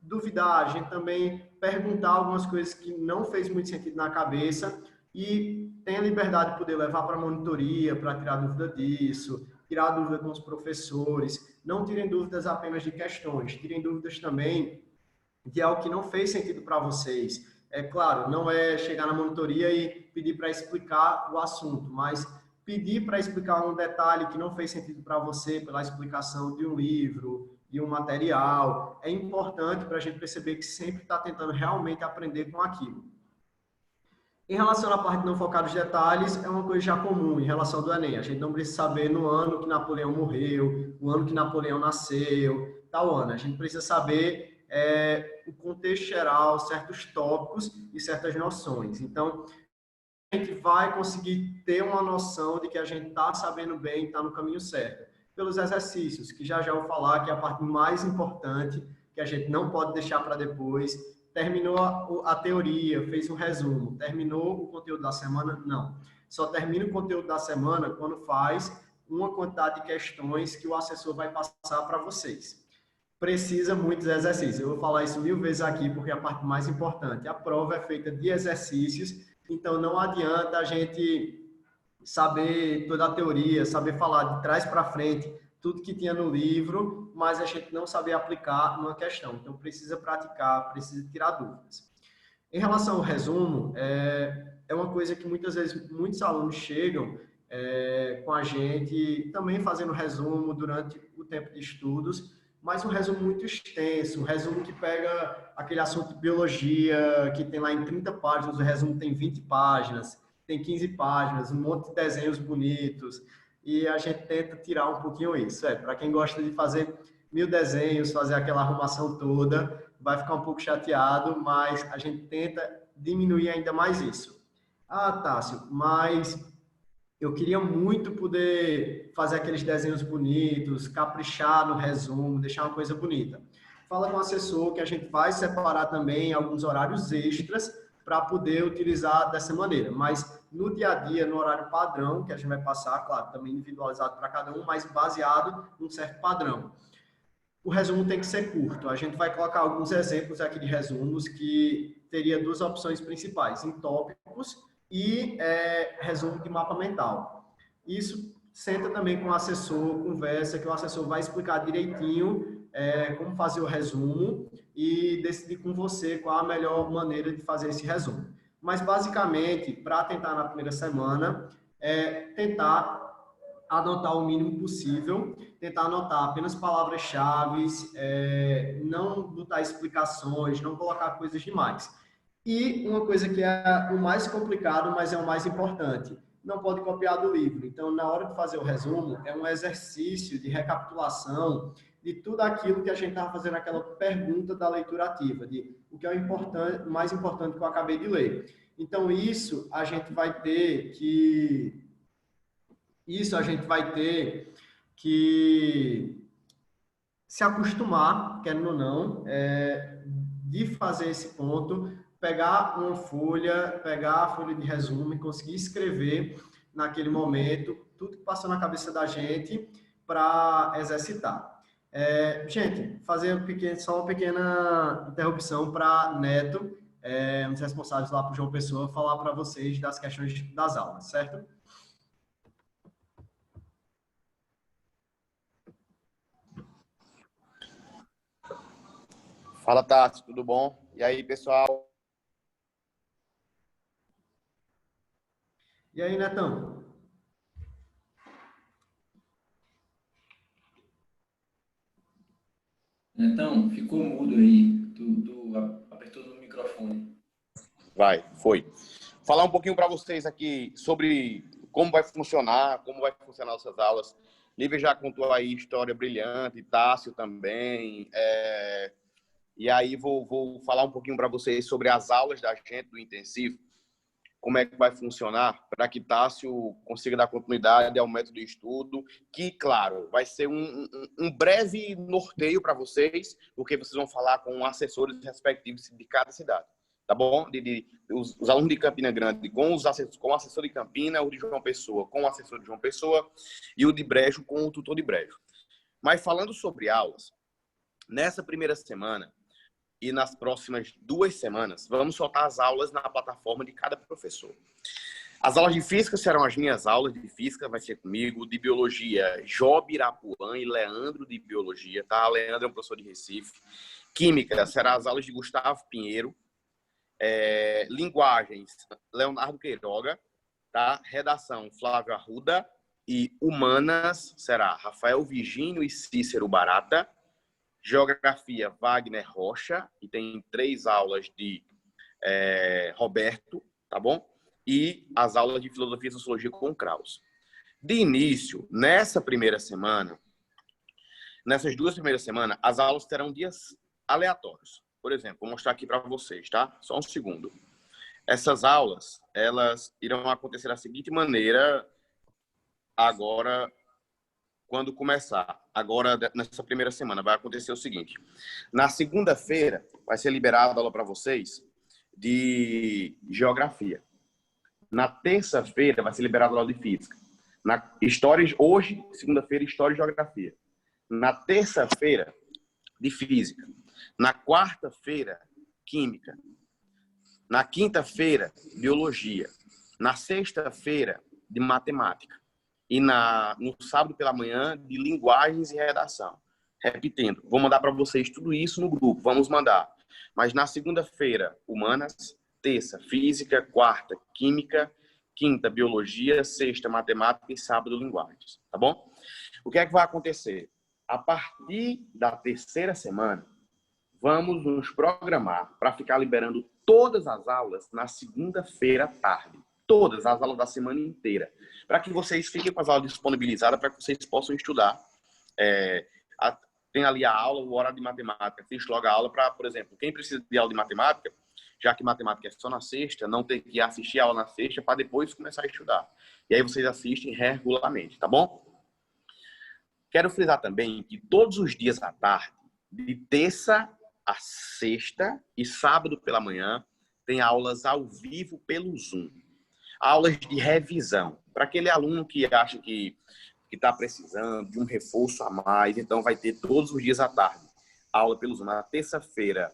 duvidar, a gente também perguntar algumas coisas que não fez muito sentido na cabeça e tem a liberdade de poder levar para a monitoria, para tirar dúvida disso, tirar dúvida com os professores. Não tirem dúvidas apenas de questões, tirem dúvidas também de algo que não fez sentido para vocês. É claro, não é chegar na monitoria e pedir para explicar o assunto, mas pedir para explicar um detalhe que não fez sentido para você pela explicação de um livro, de um material, é importante para a gente perceber que sempre está tentando realmente aprender com aquilo. Em relação à parte de não focar nos detalhes, é uma coisa já comum em relação do Enem. A gente não precisa saber no ano que Napoleão morreu, o ano que Napoleão nasceu, tal ano. A gente precisa saber o contexto geral, certos tópicos e certas noções. Então, a gente vai conseguir ter uma noção de que a gente está sabendo bem, está no caminho certo. Pelos exercícios, que já vou falar que é a parte mais importante, que a gente não pode deixar para depois. Terminou a teoria, fez um resumo. Terminou o conteúdo da semana? Não. Só termina o conteúdo da semana quando faz uma quantidade de questões que o assessor vai passar para vocês. Precisa muitos exercícios. Eu vou falar isso 1000 vezes aqui, porque é a parte mais importante. A prova é feita de exercícios, então não adianta a gente saber toda a teoria, saber falar de trás para frente, tudo que tinha no livro, mas a gente não saber aplicar numa questão. Então, precisa praticar, precisa tirar dúvidas. Em relação ao resumo, é uma coisa que muitas vezes muitos alunos chegam com a gente, também fazendo resumo durante o tempo de estudos, mas um resumo muito extenso, um resumo que pega aquele assunto de biologia, que tem lá em 30 páginas, o resumo tem 20 páginas, tem 15 páginas, um monte de desenhos bonitos, e a gente tenta tirar um pouquinho isso. Para quem gosta de fazer 1000 desenhos, fazer aquela arrumação toda, vai ficar um pouco chateado, mas a gente tenta diminuir ainda mais isso. Ah, Tássio, mas eu queria muito poder fazer aqueles desenhos bonitos, caprichar no resumo, deixar uma coisa bonita. Fala com o assessor que a gente vai separar também alguns horários extras para poder utilizar dessa maneira. Mas no dia a dia, no horário padrão, que a gente vai passar, claro, também individualizado para cada um, mas baseado num certo padrão. O resumo tem que ser curto. A gente vai colocar alguns exemplos aqui de resumos que teria duas opções principais, em tópicos e resumo de mapa mental. Isso senta também com o assessor, conversa, que o assessor vai explicar direitinho como fazer o resumo e decidir com você qual a melhor maneira de fazer esse resumo. Mas, basicamente, para tentar na primeira semana, tentar anotar o mínimo possível, tentar anotar apenas palavras-chave, não botar explicações, não colocar coisas demais. E uma coisa que é o mais complicado, mas é o mais importante, não pode copiar do livro. Então, na hora de fazer o resumo, é um exercício de recapitulação de tudo aquilo que a gente estava fazendo naquela pergunta da leitura ativa, de o que é o mais importante que eu acabei de ler. Então, isso a gente vai ter que se acostumar, querendo ou não, de fazer esse ponto, pegar uma folha, pegar a folha de resumo e conseguir escrever naquele momento tudo que passou na cabeça da gente para exercitar. Gente, fazer só uma pequena interrupção para Neto, um dos responsáveis lá por João Pessoa, falar para vocês das questões das aulas, certo? Fala, Tássio, tudo bom? E aí, pessoal? E aí, Netão? Netão, ficou mudo aí. Tu apertou no microfone. Foi. Falar um pouquinho para vocês aqui sobre como vai funcionar nossas aulas. Lívia já contou aí história brilhante, Tássio também. E aí vou falar um pouquinho para vocês sobre as aulas da gente do intensivo, como é que vai funcionar para que Tássio consiga dar continuidade ao método de estudo, que, claro, vai ser um breve norteio para vocês, porque vocês vão falar com assessores respectivos de cada cidade, tá bom? Os alunos de Campina Grande com o assessor de Campina, o de João Pessoa com o assessor de João Pessoa e o de Brejo com o tutor de Brejo. Mas falando sobre aulas, nessa primeira semana e nas próximas 2 semanas, vamos soltar as aulas na plataforma de cada professor. As aulas de física serão as minhas aulas de física, vai ser comigo, de biologia, Job Irapuã e Leandro de biologia, tá? Leandro é um professor de Recife. Química será as aulas de Gustavo Pinheiro. Linguagens, Leonardo Queiroga, tá? Redação, Flávio Arruda. E humanas será Rafael Virgínio e Cícero Barata. Geografia, Wagner Rocha. E tem 3 aulas de Roberto, tá bom? E as aulas de filosofia e sociologia com Kraus. De início, nessas 2 primeiras semanas, as aulas terão dias aleatórios. Por exemplo, vou mostrar aqui para vocês, tá? Só um segundo. Essas aulas, elas irão acontecer da seguinte maneira agora, quando começar. Agora, nessa primeira semana, vai acontecer o seguinte. Na segunda-feira, vai ser liberada a aula para vocês de geografia. Na terça-feira, vai ser liberada a aula de física. Hoje, segunda-feira, história e geografia. Na terça-feira, de física. Na quarta-feira, química. Na quinta-feira, biologia. Na sexta-feira, de matemática. E no sábado pela manhã, de linguagens e redação. Repetindo, vou mandar para vocês tudo isso no grupo, vamos mandar. Mas na segunda-feira, humanas, terça, física, quarta, química, quinta, biologia, sexta, matemática e sábado, linguagens. Tá bom? O que é que vai acontecer? A partir da terceira semana, vamos nos programar para ficar liberando todas as aulas na segunda-feira à tarde. Todas as aulas da semana inteira. Para que vocês fiquem com as aulas disponibilizadas, para que vocês possam estudar. Tem ali a aula, o horário de matemática. Assiste logo a aula para, por exemplo, quem precisa de aula de matemática, já que matemática é só na sexta, não tem que assistir a aula na sexta para depois começar a estudar. E aí vocês assistem regularmente, tá bom? Quero frisar também que todos os dias à tarde, de terça a sexta e sábado pela manhã, tem aulas ao vivo pelo Zoom. Aulas de revisão. Para aquele aluno que acha que está precisando de um reforço a mais, então vai ter todos os dias à tarde. Aula pelo Zoom. Na terça-feira,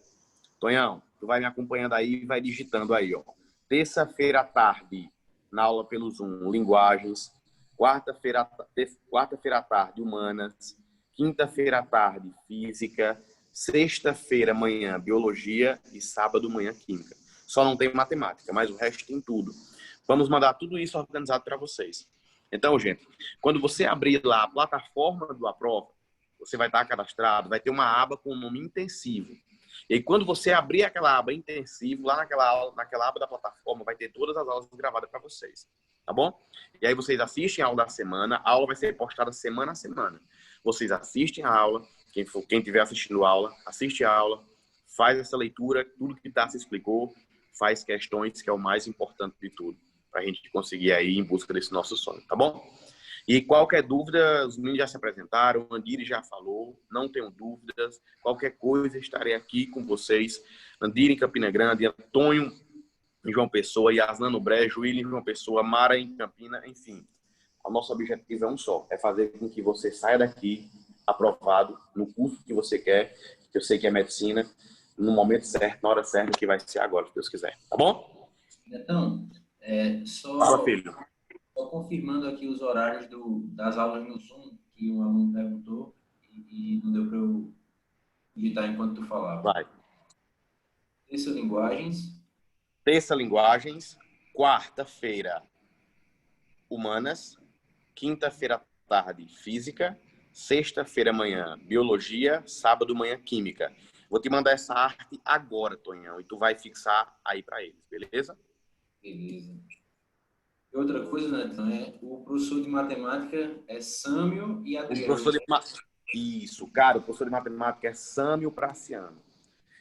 Tonhão, tu vai me acompanhando aí e vai digitando aí, ó. Terça-feira à tarde, na aula pelo Zoom, linguagens. Quarta-feira à tarde, humanas. Quinta-feira à tarde, física. Sexta-feira, manhã, biologia. E sábado, manhã, química. Só não tem matemática, mas o resto tem tudo. Vamos mandar tudo isso organizado para vocês. Então, gente, quando você abrir lá a plataforma do Aprova, você vai estar cadastrado, vai ter uma aba com o nome intensivo. E aí, quando você abrir aquela aba intensivo, lá naquela aba da plataforma, vai ter todas as aulas gravadas para vocês. Tá bom? E aí vocês assistem a aula da semana, a aula vai ser postada semana a semana. Vocês assistem a aula, quem estiver assistindo a aula, assiste a aula, faz essa leitura, tudo que se explicou, faz questões, que é o mais importante de tudo, para a gente conseguir aí em busca desse nosso sonho, tá bom? E qualquer dúvida, os meninos já se apresentaram, o Andiri já falou, não tenham dúvidas, qualquer coisa estarei aqui com vocês. Andiri em Campina Grande, Antônio em João Pessoa, Yaslan no Brejo, William em João Pessoa, Mara em Campina, enfim. O nosso objetivo é um só, é fazer com que você saia daqui aprovado no curso que você quer, que eu sei que é medicina, no momento certo, na hora certa, que vai ser agora, se Deus quiser. Tá bom? Então, Fala, filho. Só confirmando aqui os horários das aulas no Zoom, que um aluno perguntou e não deu para eu digitar enquanto tu falava. Vai. Terça, linguagens. Quarta-feira, humanas. Quinta-feira à tarde, física. Sexta-feira, manhã, biologia. Sábado, manhã, química. Vou te mandar essa arte agora, Tonhão, e tu vai fixar aí para eles, beleza? Beleza. E outra coisa, né, o professor de matemática é Sâmio e Adriano. Isso, cara, o professor de matemática é Sâmio Praciano.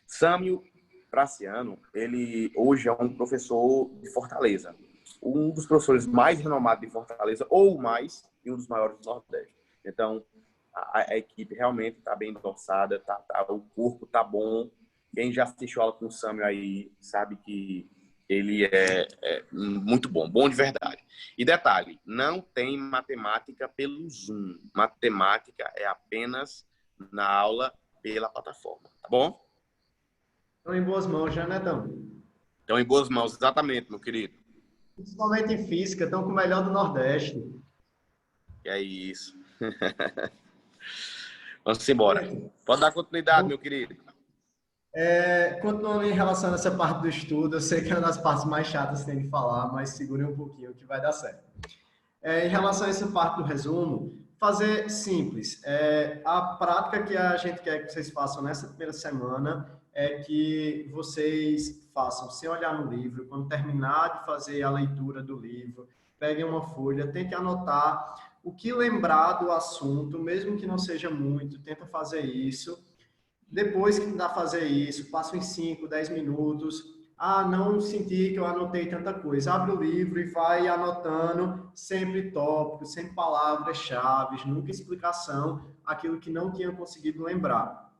Sâmio Praciano, ele hoje é um professor de Fortaleza. Um dos professores mais renomados de Fortaleza, ou mais, e um dos maiores do Nordeste. Então, a equipe realmente está bem endossada, o corpo está bom. Quem já assistiu aula com o Sâmio aí sabe que ele é muito bom de verdade. E detalhe, não tem matemática pelo Zoom. Matemática é apenas na aula pela plataforma, tá bom? Estão em boas mãos, já, Netão? Então, em boas mãos, exatamente, meu querido. Principalmente em física, estão com o melhor do Nordeste. E é isso. Vamos embora. Pode dar continuidade, meu querido. Continuando em relação a essa parte do estudo, eu sei que é uma das partes mais chatas que tem de falar, mas segure um pouquinho que vai dar certo. Em relação a essa parte do resumo, fazer simples. A prática que a gente quer que vocês façam nessa primeira semana é que vocês façam sem olhar no livro. Quando terminar de fazer a leitura do livro, peguem uma folha, tentem anotar o que lembrar do assunto, mesmo que não seja muito, tenta fazer isso. Depois que tentar fazer isso, passa uns 5, 10 minutos. Não senti que eu anotei tanta coisa. Abre o livro e vai anotando sempre tópicos, sempre palavras-chave, nunca explicação, aquilo que não tinha conseguido lembrar.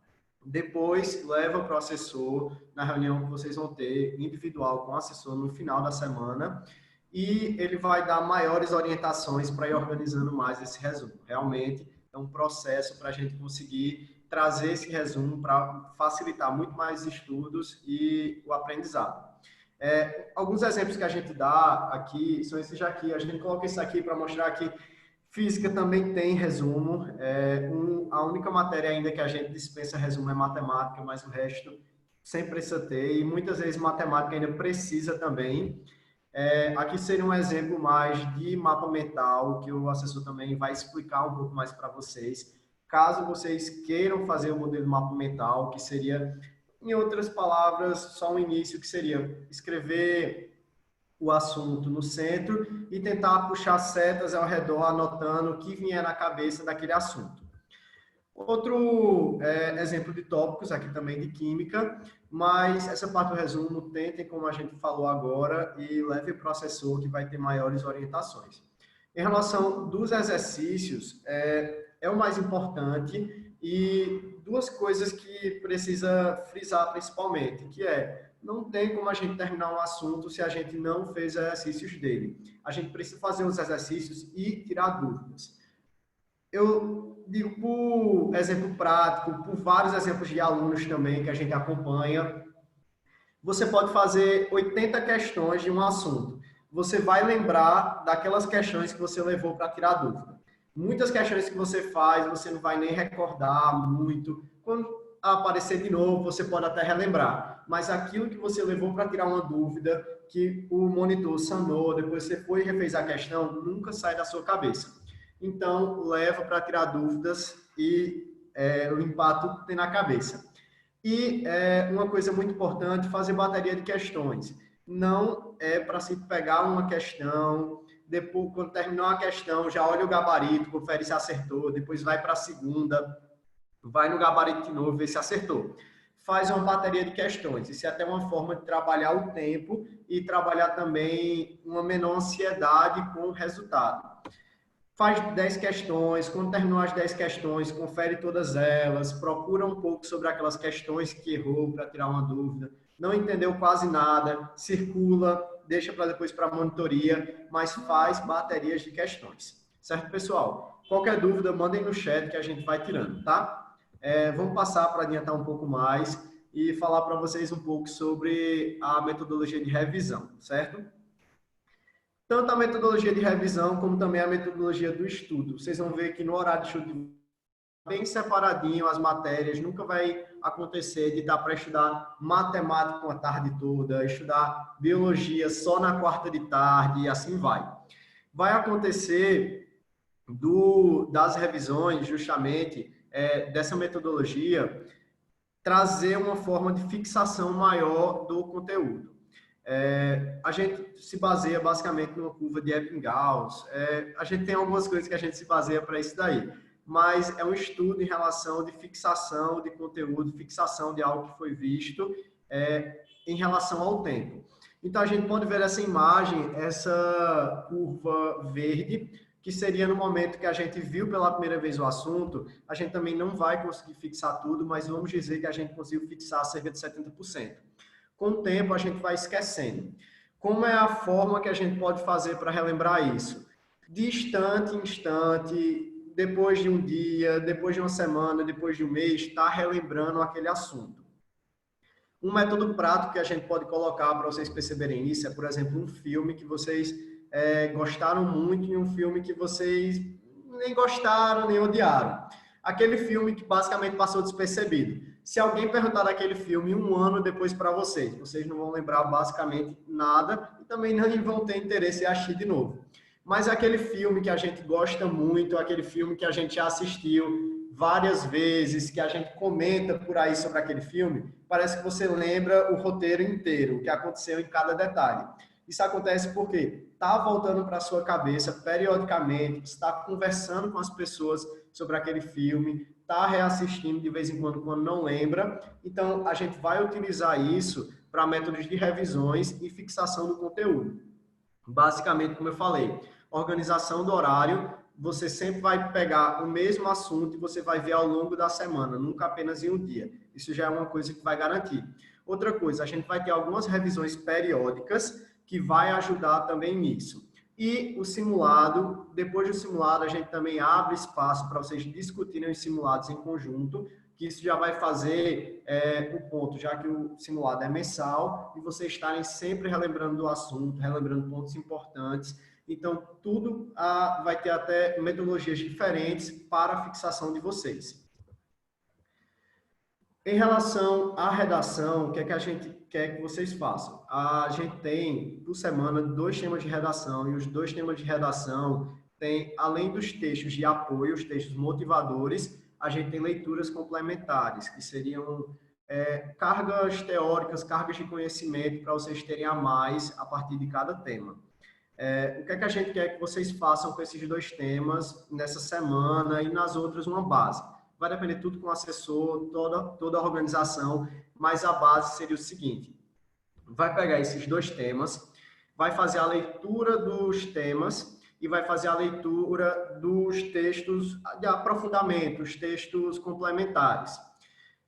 Depois, leva para o assessor na reunião que vocês vão ter individual com o assessor no final da semana e ele vai dar maiores orientações para ir organizando mais esse resumo. Realmente é um processo para a gente conseguir trazer esse resumo para facilitar muito mais estudos e o aprendizado. Alguns exemplos que a gente dá aqui são esses aqui. A gente coloca isso aqui para mostrar que física também tem resumo. A única matéria ainda que a gente dispensa resumo é matemática, mas o resto sempre precisa ter. E muitas vezes matemática ainda precisa também. Aqui seria um exemplo mais de mapa mental, que o assessor também vai explicar um pouco mais para vocês. Caso vocês queiram fazer o modelo mapa mental, que seria, em outras palavras, só um início, que seria escrever o assunto no centro e tentar puxar setas ao redor, anotando o que vier na cabeça daquele assunto. Outro exemplo de tópicos, aqui também de química, mas essa parte do resumo, tentem, como a gente falou agora, e leve para o assessor, que vai ter maiores orientações. Em relação dos exercícios, é o mais importante e duas coisas que precisa frisar principalmente, que não tem como a gente terminar um assunto se a gente não fez exercícios dele. A gente precisa fazer os exercícios e tirar dúvidas. Eu digo por exemplo prático, por vários exemplos de alunos também que a gente acompanha, você pode fazer 80 questões de um assunto. Você vai lembrar daquelas questões que você levou para tirar dúvida. Muitas questões que você faz, você não vai nem recordar muito. Quando aparecer de novo, você pode até relembrar. Mas aquilo que você levou para tirar uma dúvida, que o monitor sanou, depois você foi e refez a questão, nunca sai da sua cabeça. Então, leva para tirar dúvidas e limpar tudo que tem na cabeça. E uma coisa muito importante, fazer bateria de questões. Não é para se pegar uma questão, depois, quando terminou a questão, já olha o gabarito, confere se acertou, depois vai para a segunda, vai no gabarito de novo, ver se acertou. Faz uma bateria de questões. Isso é até uma forma de trabalhar o tempo e trabalhar também uma menor ansiedade com o resultado. Faz 10 questões, quando terminou as 10 questões, confere todas elas, procura um pouco sobre aquelas questões que errou para tirar uma dúvida, não entendeu quase nada, circula, deixa para depois para a monitoria, mas faz baterias de questões. Certo, pessoal? Qualquer dúvida, mandem no chat que a gente vai tirando, tá? Vamos passar para adiantar um pouco mais e falar para vocês um pouco sobre a metodologia de revisão, certo? Tanto a metodologia de revisão, como também a metodologia do estudo. Vocês vão ver que no horário de estudo, bem separadinho as matérias, nunca vai acontecer de estar para estudar matemática uma tarde toda, estudar biologia só na quarta de tarde e assim vai. Vai acontecer das revisões, justamente, dessa metodologia, trazer uma forma de fixação maior do conteúdo. A gente se baseia basicamente numa curva de Ebbinghaus. A gente tem algumas coisas que a gente se baseia para isso daí, mas é um estudo em relação de fixação de conteúdo, fixação de algo que foi visto em relação ao tempo. Então, a gente pode ver essa imagem, essa curva verde, que seria no momento que a gente viu pela primeira vez o assunto, a gente também não vai conseguir fixar tudo, mas vamos dizer que a gente conseguiu fixar cerca de 70%. Com o tempo, a gente vai esquecendo. como é a forma que a gente pode fazer para relembrar isso? De instante em instante, depois de um dia, depois de uma semana, depois de um mês, está relembrando aquele assunto. Um método prático que a gente pode colocar para vocês perceberem isso é, por exemplo, um filme que vocês gostaram muito e um filme que vocês nem gostaram, nem odiaram. Aquele filme que basicamente passou despercebido. Se alguém perguntar daquele filme um ano depois para vocês, vocês não vão lembrar basicamente nada e também não vão ter interesse em assistir de novo. Mas aquele filme que a gente gosta muito, aquele filme que a gente já assistiu várias vezes, que a gente comenta por aí sobre aquele filme, parece que você lembra o roteiro inteiro, o que aconteceu em cada detalhe. Isso acontece porque está voltando para a sua cabeça periodicamente, está conversando com as pessoas sobre aquele filme, está reassistindo de vez em quando não lembra. Então, a gente vai utilizar isso para métodos de revisões e fixação do conteúdo. Basicamente, como eu falei, organização do horário, você sempre vai pegar o mesmo assunto e você vai ver ao longo da semana, nunca apenas em um dia. Isso já é uma coisa que vai garantir. Outra coisa, a gente vai ter algumas revisões periódicas que vai ajudar também nisso. E o simulado, depois do simulado, a gente também abre espaço para vocês discutirem os simulados em conjunto, que isso já vai fazer o ponto, já que o simulado é mensal, e vocês estarem sempre relembrando do assunto, relembrando pontos importantes. Então, tudo vai ter até metodologias diferentes para a fixação de vocês. Em relação à redação, o que é que a gente quer que vocês façam? A gente tem, por semana, 2 temas de redação, e os 2 temas de redação tem, além dos textos de apoio, os textos motivadores, a gente tem leituras complementares, que seriam cargas teóricas, cargas de conhecimento para vocês terem a mais a partir de cada tema. O que é que a gente quer que vocês façam com esses 2 temas nessa semana e nas outras uma base? Vai depender tudo com o assessor, toda a organização, mas a base seria o seguinte: vai pegar esses 2 temas, vai fazer a leitura dos temas e vai fazer a leitura dos textos de aprofundamento, os textos complementares.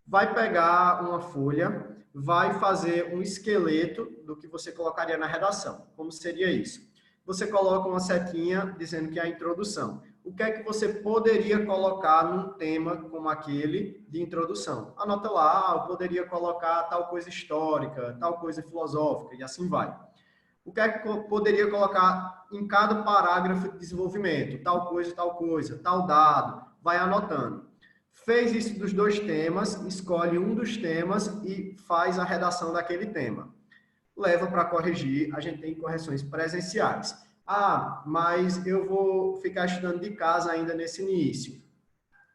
Vai pegar uma folha, vai fazer um esqueleto do que você colocaria na redação. Como seria isso? Você coloca uma setinha dizendo que é a introdução. O que é que você poderia colocar num tema como aquele de introdução? Anota lá, eu poderia colocar tal coisa histórica, tal coisa filosófica, e assim vai. O que é que eu poderia colocar em cada parágrafo de desenvolvimento? Tal coisa, tal dado. Vai anotando. Fez isso dos 2 temas, escolhe um dos temas e faz a redação daquele tema. Leva para corrigir, a gente tem correções presenciais. Ah, mas eu vou ficar estudando de casa ainda nesse início.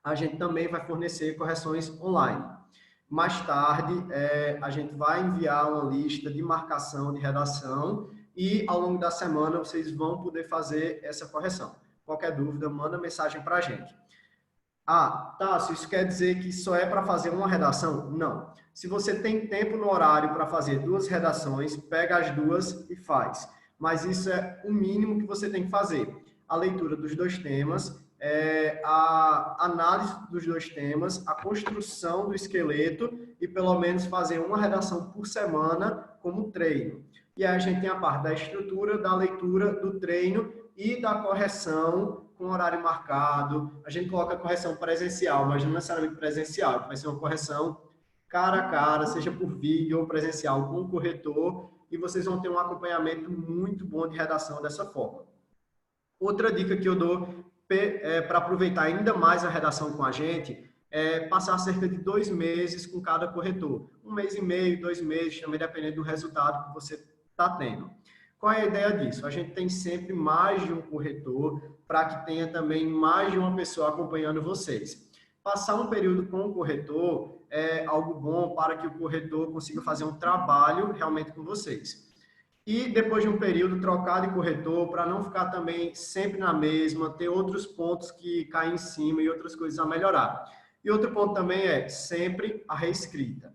A gente também vai fornecer correções online. Mais tarde, a gente vai enviar uma lista de marcação de redação e ao longo da semana vocês vão poder fazer essa correção. Qualquer dúvida, manda mensagem para a gente. Ah, Tássio, isso quer dizer que só é para fazer uma redação? Não. Se você tem tempo no horário para fazer 2 redações, pega as 2 e faz. Mas isso é o mínimo que você tem que fazer. A leitura dos 2 temas, a análise dos 2 temas, a construção do esqueleto e pelo menos fazer uma redação por semana como treino. E aí a gente tem a parte da estrutura, da leitura, do treino e da correção com horário marcado. A gente coloca a correção presencial, mas não necessariamente presencial, vai ser uma correção cara a cara, seja por vídeo ou presencial com o corretor, e vocês vão ter um acompanhamento muito bom de redação dessa forma. Outra dica que eu dou para aproveitar ainda mais a redação com a gente é passar cerca de 2 meses com cada corretor. 1 mês e meio, 2 meses, também dependendo do resultado que você está tendo. Qual é a ideia disso? A gente tem sempre mais de um corretor para que tenha também mais de uma pessoa acompanhando vocês. Passar um período com o corretor é algo bom para que o corretor consiga fazer um trabalho realmente com vocês. E depois de um período, trocar de corretor para não ficar também sempre na mesma, ter outros pontos que caem em cima e outras coisas a melhorar. E outro ponto também é sempre a reescrita.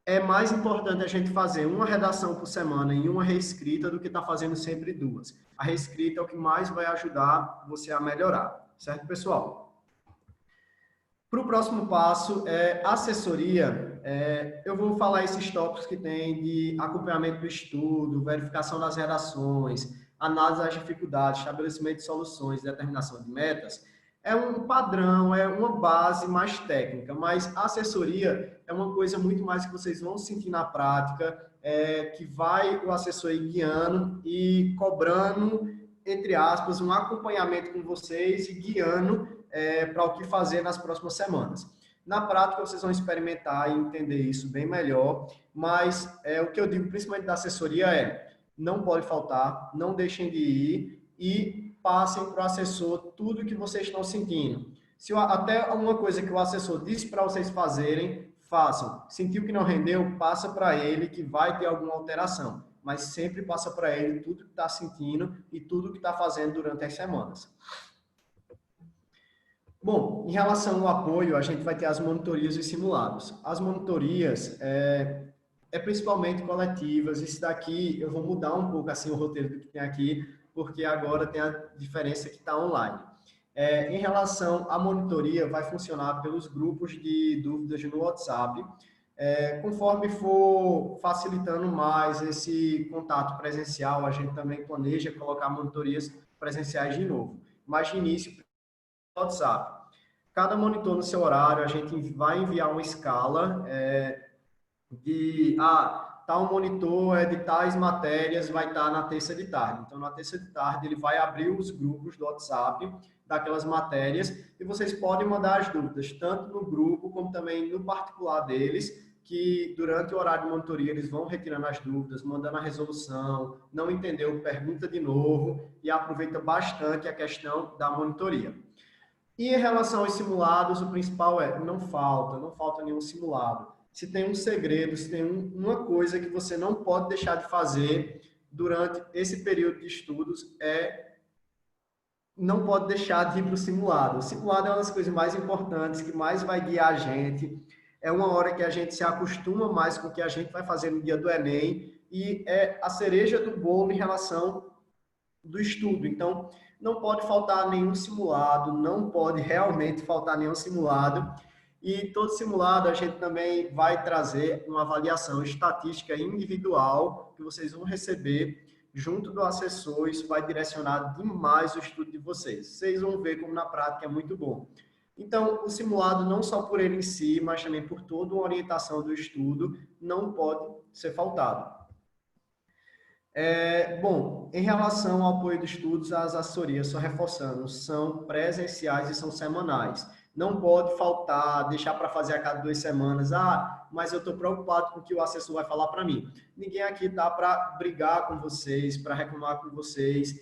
É mais importante a gente fazer uma redação por semana e uma reescrita do que estar fazendo sempre 2. A reescrita é o que mais vai ajudar você a melhorar. Certo, pessoal? Para o próximo passo, assessoria. eu vou falar esses tópicos que tem de acompanhamento do estudo, verificação das redações, análise das dificuldades, estabelecimento de soluções, determinação de metas. É um padrão, é uma base mais técnica, mas a assessoria é uma coisa muito mais que vocês vão sentir na prática, que vai o assessor ir guiando e cobrando, entre aspas, um acompanhamento com vocês e guiando para o que fazer nas próximas semanas. Na prática, vocês vão experimentar e entender isso bem melhor, mas o que eu digo, principalmente da assessoria, não pode faltar, não deixem de ir e passem para o assessor tudo o que vocês estão sentindo. Se até uma coisa que o assessor disse para vocês fazerem, façam. Sentiu que não rendeu, passa para ele que vai ter alguma alteração, mas sempre passa para ele tudo que está sentindo e tudo que está fazendo durante as semanas. Bom, em relação ao apoio, a gente vai ter as monitorias e simulados. As monitorias principalmente coletivas. Isso daqui eu vou mudar um pouco assim o roteiro do que tem aqui, porque agora tem a diferença que está online. Em relação à monitoria, vai funcionar pelos grupos de dúvidas no WhatsApp. Conforme for facilitando mais esse contato presencial, a gente também planeja colocar monitorias presenciais de novo. Mas de início, WhatsApp. Cada monitor no seu horário, a gente vai enviar uma escala de tal monitor de tais matérias vai estar na terça de tarde. Então, na terça de tarde, ele vai abrir os grupos do WhatsApp daquelas matérias e vocês podem mandar as dúvidas, tanto no grupo como também no particular deles, que durante o horário de monitoria eles vão retirando as dúvidas, mandando a resolução, não entendeu, pergunta de novo e aproveita bastante a questão da monitoria. E em relação aos simulados, o principal não falta nenhum simulado. Se tem um segredo, se tem uma coisa que você não pode deixar de fazer durante esse período de estudos, não pode deixar de ir para o simulado. O simulado é uma das coisas mais importantes, que mais vai guiar a gente. É uma hora que a gente se acostuma mais com o que a gente vai fazer no dia do Enem e é a cereja do bolo em relação do estudo. Então, não pode faltar nenhum simulado, não pode realmente faltar nenhum simulado. E todo simulado a gente também vai trazer uma avaliação estatística individual que vocês vão receber junto do assessor. Isso vai direcionar demais o estudo de vocês. Vocês vão ver como na prática é muito bom. Então, o simulado, não só por ele em si, mas também por toda uma orientação do estudo, não pode ser faltado. Bom, em relação ao apoio de estudos, as assessorias, só reforçando, são presenciais e são semanais. Não pode faltar, deixar para fazer a cada 2 semanas. Mas eu estou preocupado com o que o assessor vai falar para mim. Ninguém aqui está para brigar com vocês, para reclamar com vocês,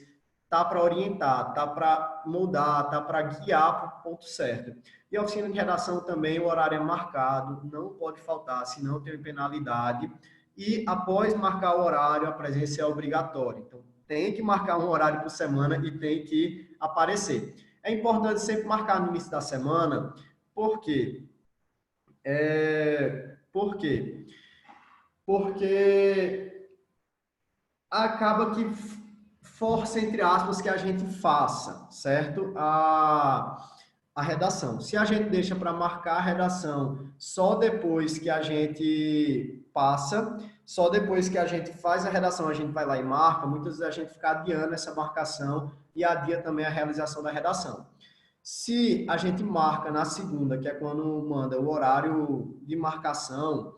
está para orientar, está para moldar, está para guiar para o ponto certo. E a oficina de redação também, o horário é marcado, não pode faltar, senão tem penalidade. E após marcar o horário, a presença é obrigatória. Então, tem que marcar um horário por semana e tem que aparecer. É importante sempre marcar no início da semana, por quê? Porque acaba que força, entre aspas, que a gente faça, certo? A redação. Se a gente deixa para marcar a redação só depois que a gente passa, só depois que a gente faz a redação, a gente vai lá e marca, muitas vezes a gente fica adiando essa marcação e adia também a realização da redação. Se a gente marca na segunda, que é quando manda o horário de marcação,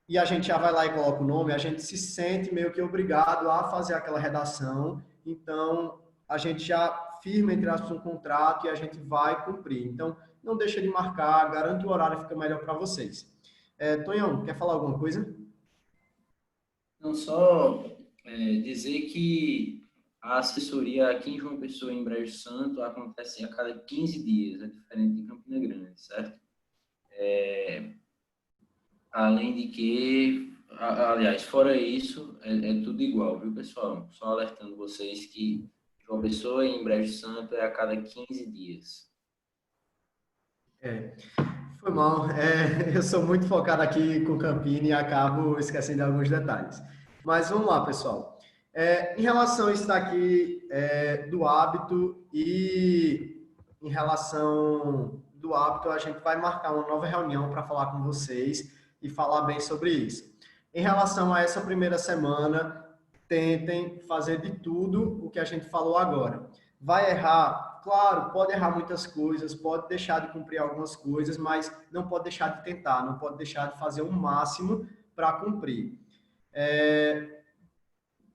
e a gente já vai lá e coloca o nome, a gente se sente meio que obrigado a fazer aquela redação, então a gente já firma, entre aspas, um contrato e a gente vai cumprir. Então, não deixa de marcar, garante o horário, fica melhor para vocês. Tonhão, quer falar alguma coisa? Não, só dizer que a assessoria aqui em João Pessoa, em Brejo Santo, acontece a cada 15 dias, é diferente de Campina Grande, certo? Além de que, aliás, fora isso, é tudo igual, viu, pessoal? Só alertando vocês que João Pessoa em Brejo Santo é a cada 15 dias. Foi mal. Eu sou muito focado aqui com Campina e acabo esquecendo alguns detalhes. Mas vamos lá, pessoal. Em relação a isso daqui do hábito e em relação do hábito, a gente vai marcar uma nova reunião para falar com vocês e falar bem sobre isso. Em relação a essa primeira semana, tentem fazer de tudo o que a gente falou agora. Vai errar? Claro, pode errar muitas coisas, pode deixar de cumprir algumas coisas, mas não pode deixar de tentar, não pode deixar de fazer o máximo para cumprir.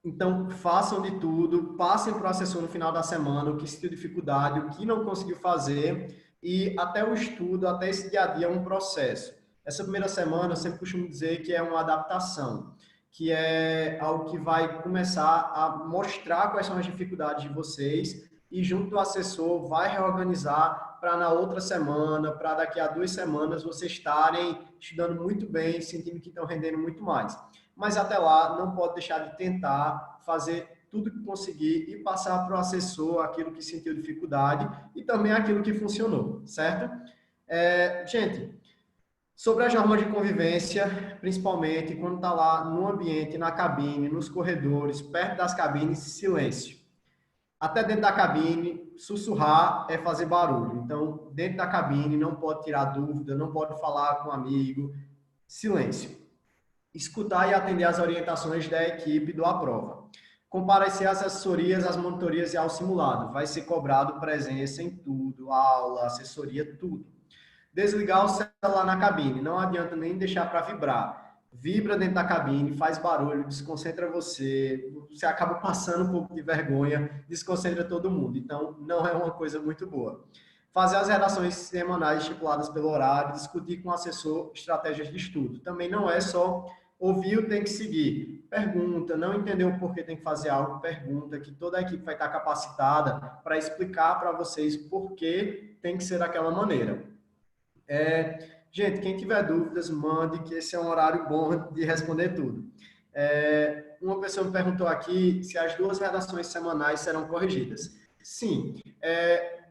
Então, façam de tudo, passem para o assessor no final da semana o que sentiu dificuldade, o que não conseguiu fazer, e até o estudo, até esse dia a dia é um processo. Essa primeira semana, eu sempre costumo dizer que é uma adaptação, que é algo que vai começar a mostrar quais são as dificuldades de vocês, e junto do assessor vai reorganizar para na outra semana, para daqui a 2 semanas, vocês estarem estudando muito bem, sentindo que estão rendendo muito mais. Mas até lá, não pode deixar de tentar fazer tudo que conseguir e passar para o assessor aquilo que sentiu dificuldade e também aquilo que funcionou, certo? Gente, sobre as normas de convivência, principalmente quando está lá no ambiente, na cabine, nos corredores, perto das cabines, silêncio. Até dentro da cabine, sussurrar é fazer barulho. Então, dentro da cabine, não pode tirar dúvida, não pode falar com um amigo. Silêncio. Escutar e atender às orientações da equipe do Aprova. Comparecer às assessorias, às monitorias e ao simulado. Vai ser cobrado presença em tudo, aula, assessoria, tudo. Desligar o celular na cabine. Não adianta nem deixar para vibrar. Vibra dentro da cabine, faz barulho, desconcentra você acaba passando um pouco de vergonha, desconcentra todo mundo. Então, não é uma coisa muito boa. Fazer as redações semanais estipuladas pelo horário, discutir com o assessor estratégias de estudo. Também não é só ouviu, tem que seguir. Pergunta, não entendeu o porquê tem que fazer algo, pergunta, que toda a equipe vai estar capacitada para explicar para vocês por que tem que ser daquela maneira. Gente, quem tiver dúvidas, mande, que esse é um horário bom de responder tudo. Uma pessoa me perguntou aqui se as 2 redações semanais serão corrigidas. Sim,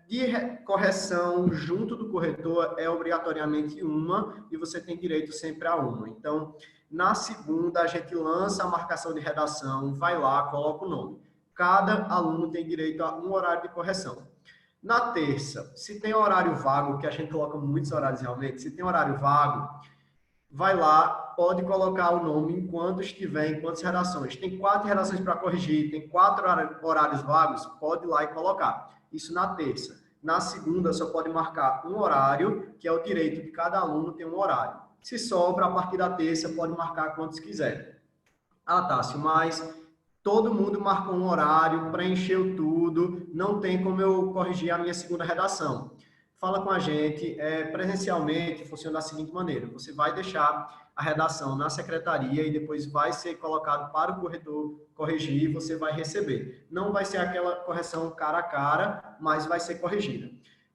de correção junto do corretor é obrigatoriamente uma e você tem direito sempre a uma. Então, na segunda, a gente lança a marcação de redação, vai lá, coloca o nome. Cada aluno tem direito a um horário de correção. Na terça, se tem horário vago, que a gente coloca muitos horários realmente, se tem horário vago, vai lá, pode colocar o nome enquanto estiver, em quantas redações. Tem 4 redações para corrigir, tem 4 horários vagos, pode ir lá e colocar. Isso na terça. Na segunda, só pode marcar um horário, que é o direito de cada aluno ter um horário. Se sobra, a partir da terça, pode marcar quantos quiser. Ah, Tássio, mas todo mundo marcou um horário, preencheu tudo, não tem como eu corrigir a minha segunda redação. Fala com a gente, presencialmente funciona da seguinte maneira, você vai deixar a redação na secretaria e depois vai ser colocado para o corretor corrigir e você vai receber. Não vai ser aquela correção cara a cara, mas vai ser corrigida.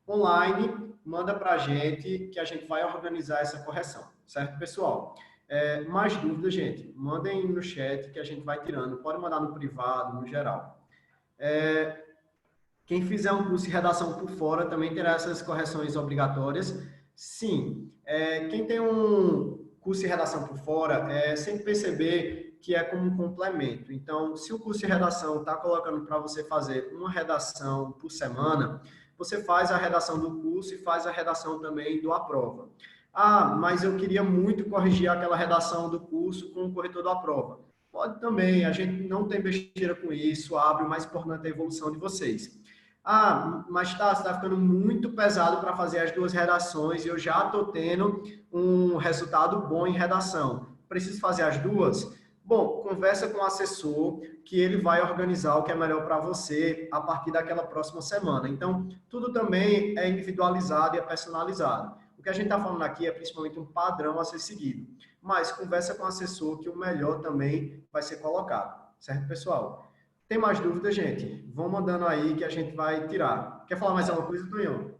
Online, manda para a gente que a gente vai organizar essa correção, certo, pessoal? Mais dúvidas, gente, mandem no chat que a gente vai tirando. Pode mandar no privado, no geral. Quem fizer um curso de redação por fora também terá essas correções obrigatórias. Sim, quem tem um curso de redação por fora, sempre perceber que é como um complemento. Então, se o curso de redação está colocando para você fazer uma redação por semana, você faz a redação do curso e faz a redação também do Aprova. Ah, mas eu queria muito corrigir aquela redação do curso com o corretor da prova. Pode também, a gente não tem besteira com isso, abre, o mais importante é a evolução de vocês. Ah, mas está ficando muito pesado para fazer as 2 redações e eu já estou tendo um resultado bom em redação. Preciso fazer as 2? Bom, conversa com o assessor que ele vai organizar o que é melhor para você a partir daquela próxima semana. Então, tudo também é individualizado e é personalizado. O que a gente está falando aqui é principalmente um padrão a ser seguido. Mas conversa com o assessor que o melhor também vai ser colocado. Certo, pessoal? Tem mais dúvidas, gente? Vão mandando aí que a gente vai tirar. Quer falar mais alguma coisa, Tonhão?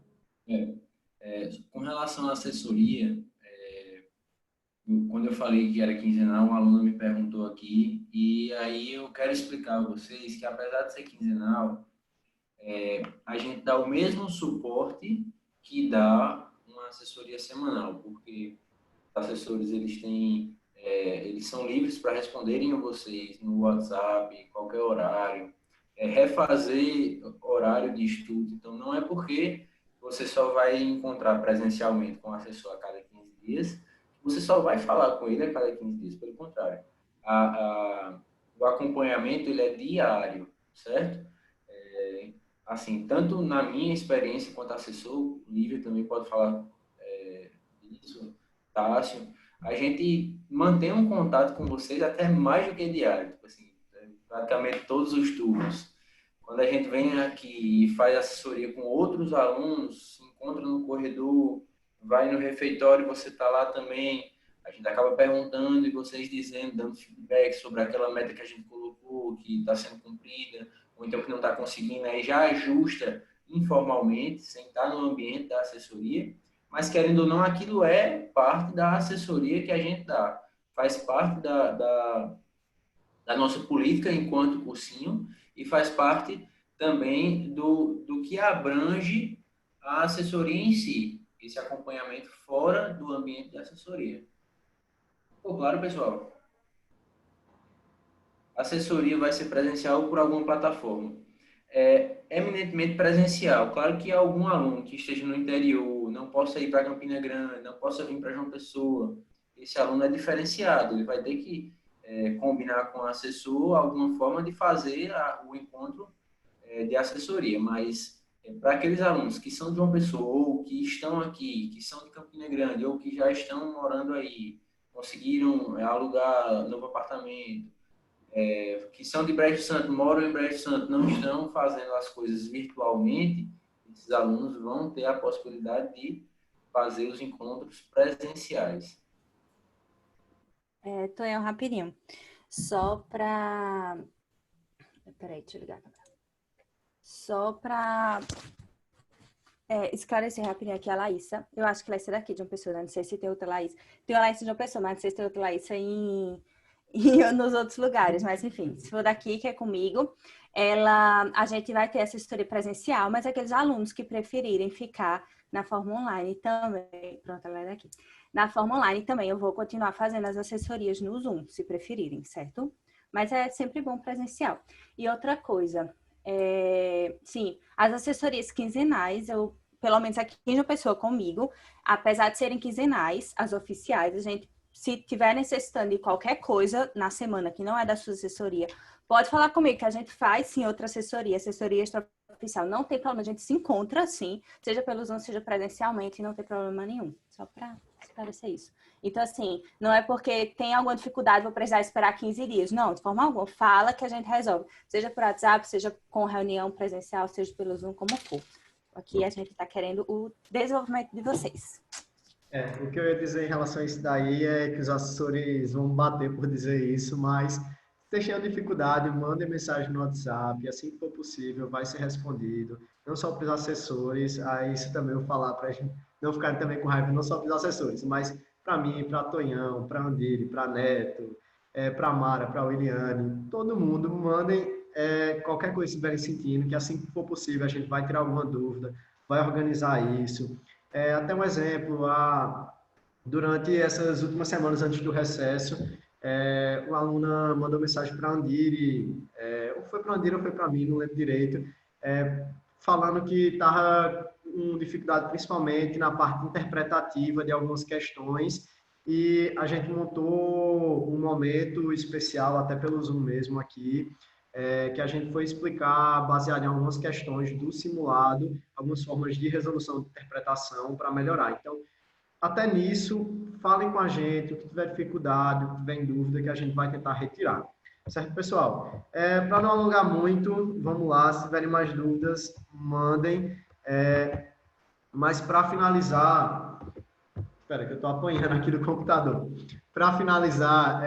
Com relação à assessoria, quando eu falei que era quinzenal, um aluno me perguntou aqui, e aí eu quero explicar a vocês que, apesar de ser quinzenal, a gente dá o mesmo suporte que dá uma assessoria semanal, porque os assessores, eles são livres para responderem a vocês no WhatsApp, qualquer horário, refazer horário de estudo. Então, não é porque você só vai encontrar presencialmente com o assessor a cada 15 dias, você só vai falar com ele a cada 15 dias, pelo contrário. O acompanhamento ele é diário, certo? Assim, tanto na minha experiência quanto assessor, o Lívia também pode falar disso, Tássio, a gente mantém um contato com vocês até mais do que diário, tipo assim, praticamente todos os turnos. Quando a gente vem aqui e faz assessoria com outros alunos, se encontra no corredor, vai no refeitório, você está lá também, a gente acaba perguntando e vocês dizendo, dando feedback sobre aquela meta que a gente colocou, que está sendo cumprida, ou então que não está conseguindo, aí já ajusta informalmente, sem estar no ambiente da assessoria, mas querendo ou não, aquilo é parte da assessoria que a gente dá, faz parte da nossa política enquanto cursinho e faz parte também do que abrange a assessoria em si, esse acompanhamento fora do ambiente de assessoria. Ficou claro, pessoal? A assessoria vai ser presencial por alguma plataforma. Eminentemente presencial. Claro que algum aluno que esteja no interior, não possa ir para Campina Grande, não possa vir para João Pessoa, esse aluno é diferenciado, ele vai ter que combinar com o assessor alguma forma de fazer o encontro de assessoria, mas para aqueles alunos que são de João Pessoa, ou que estão aqui, que são de Campina Grande, ou que já estão morando aí, conseguiram alugar novo apartamento, que são de Brejo Santo, moram em Brejo Santo, não estão fazendo as coisas virtualmente, esses alunos vão ter a possibilidade de fazer os encontros presenciais. Tonhão, rapidinho. Só para... Peraí, deixa eu ligar a câmera. Só para esclarecer rapidinho aqui a Laísa. Eu acho que ela é daqui de uma pessoa, né? Não sei se tem outra Laísa. Tem uma Laísa de uma pessoa, mas não sei se tem outra Laísa nos outros lugares. Mas, enfim, se for daqui, que é comigo, a gente vai ter assessoria presencial, mas aqueles alunos que preferirem ficar na forma online também. Pronto, ela é daqui. Na forma online também eu vou continuar fazendo as assessorias no Zoom, se preferirem, certo? Mas é sempre bom presencial. E outra coisa, sim, as assessorias quinzenais, pelo menos aqui no Pessoa comigo, apesar de serem quinzenais, as oficiais, a gente, se tiver necessitando de qualquer coisa na semana que não é da sua assessoria, pode falar comigo que a gente faz sim outra assessoria extraoficial. Não tem problema, a gente se encontra sim, seja pelo Zoom, seja presencialmente, não tem problema nenhum. Só para esclarecer isso. Então, assim, não é porque tem alguma dificuldade, vou precisar esperar 15 dias. Não, de forma alguma. Fala que a gente resolve. Seja por WhatsApp, seja com reunião presencial, seja pelo Zoom, como for. Aqui a gente está querendo o desenvolvimento de vocês. O que eu ia dizer em relação a isso daí é que os assessores vão bater por dizer isso, mas se vocês tiverem dificuldade, mandem mensagem no WhatsApp, assim que for possível, vai ser respondido. Não só para os assessores, aí isso também eu vou falar para a gente não ficarem também com raiva, não só para os assessores, mas para mim, para Tonhão, para Andire, para Neto, para Mara, para Williane, todo mundo, mandem qualquer coisa que estiverem sentindo, que assim que for possível a gente vai tirar alguma dúvida, vai organizar isso. Até um exemplo, durante essas últimas semanas antes do recesso, uma aluna mandou mensagem para a Andire, ou foi para a Andire ou foi para mim, não lembro direito, falando que estava com dificuldade principalmente na parte interpretativa de algumas questões, e a gente montou um momento especial, até pelo Zoom mesmo aqui, que a gente foi explicar, baseado em algumas questões do simulado, algumas formas de resolução de interpretação para melhorar. Então, até nisso, falem com a gente, o que tiver dificuldade, o que tiver em dúvida, que a gente vai tentar retirar. Certo, pessoal? Para não alongar muito, vamos lá, se tiverem mais dúvidas, mandem. Mas para finalizar, espera que eu estou apanhando aqui do computador. Para finalizar,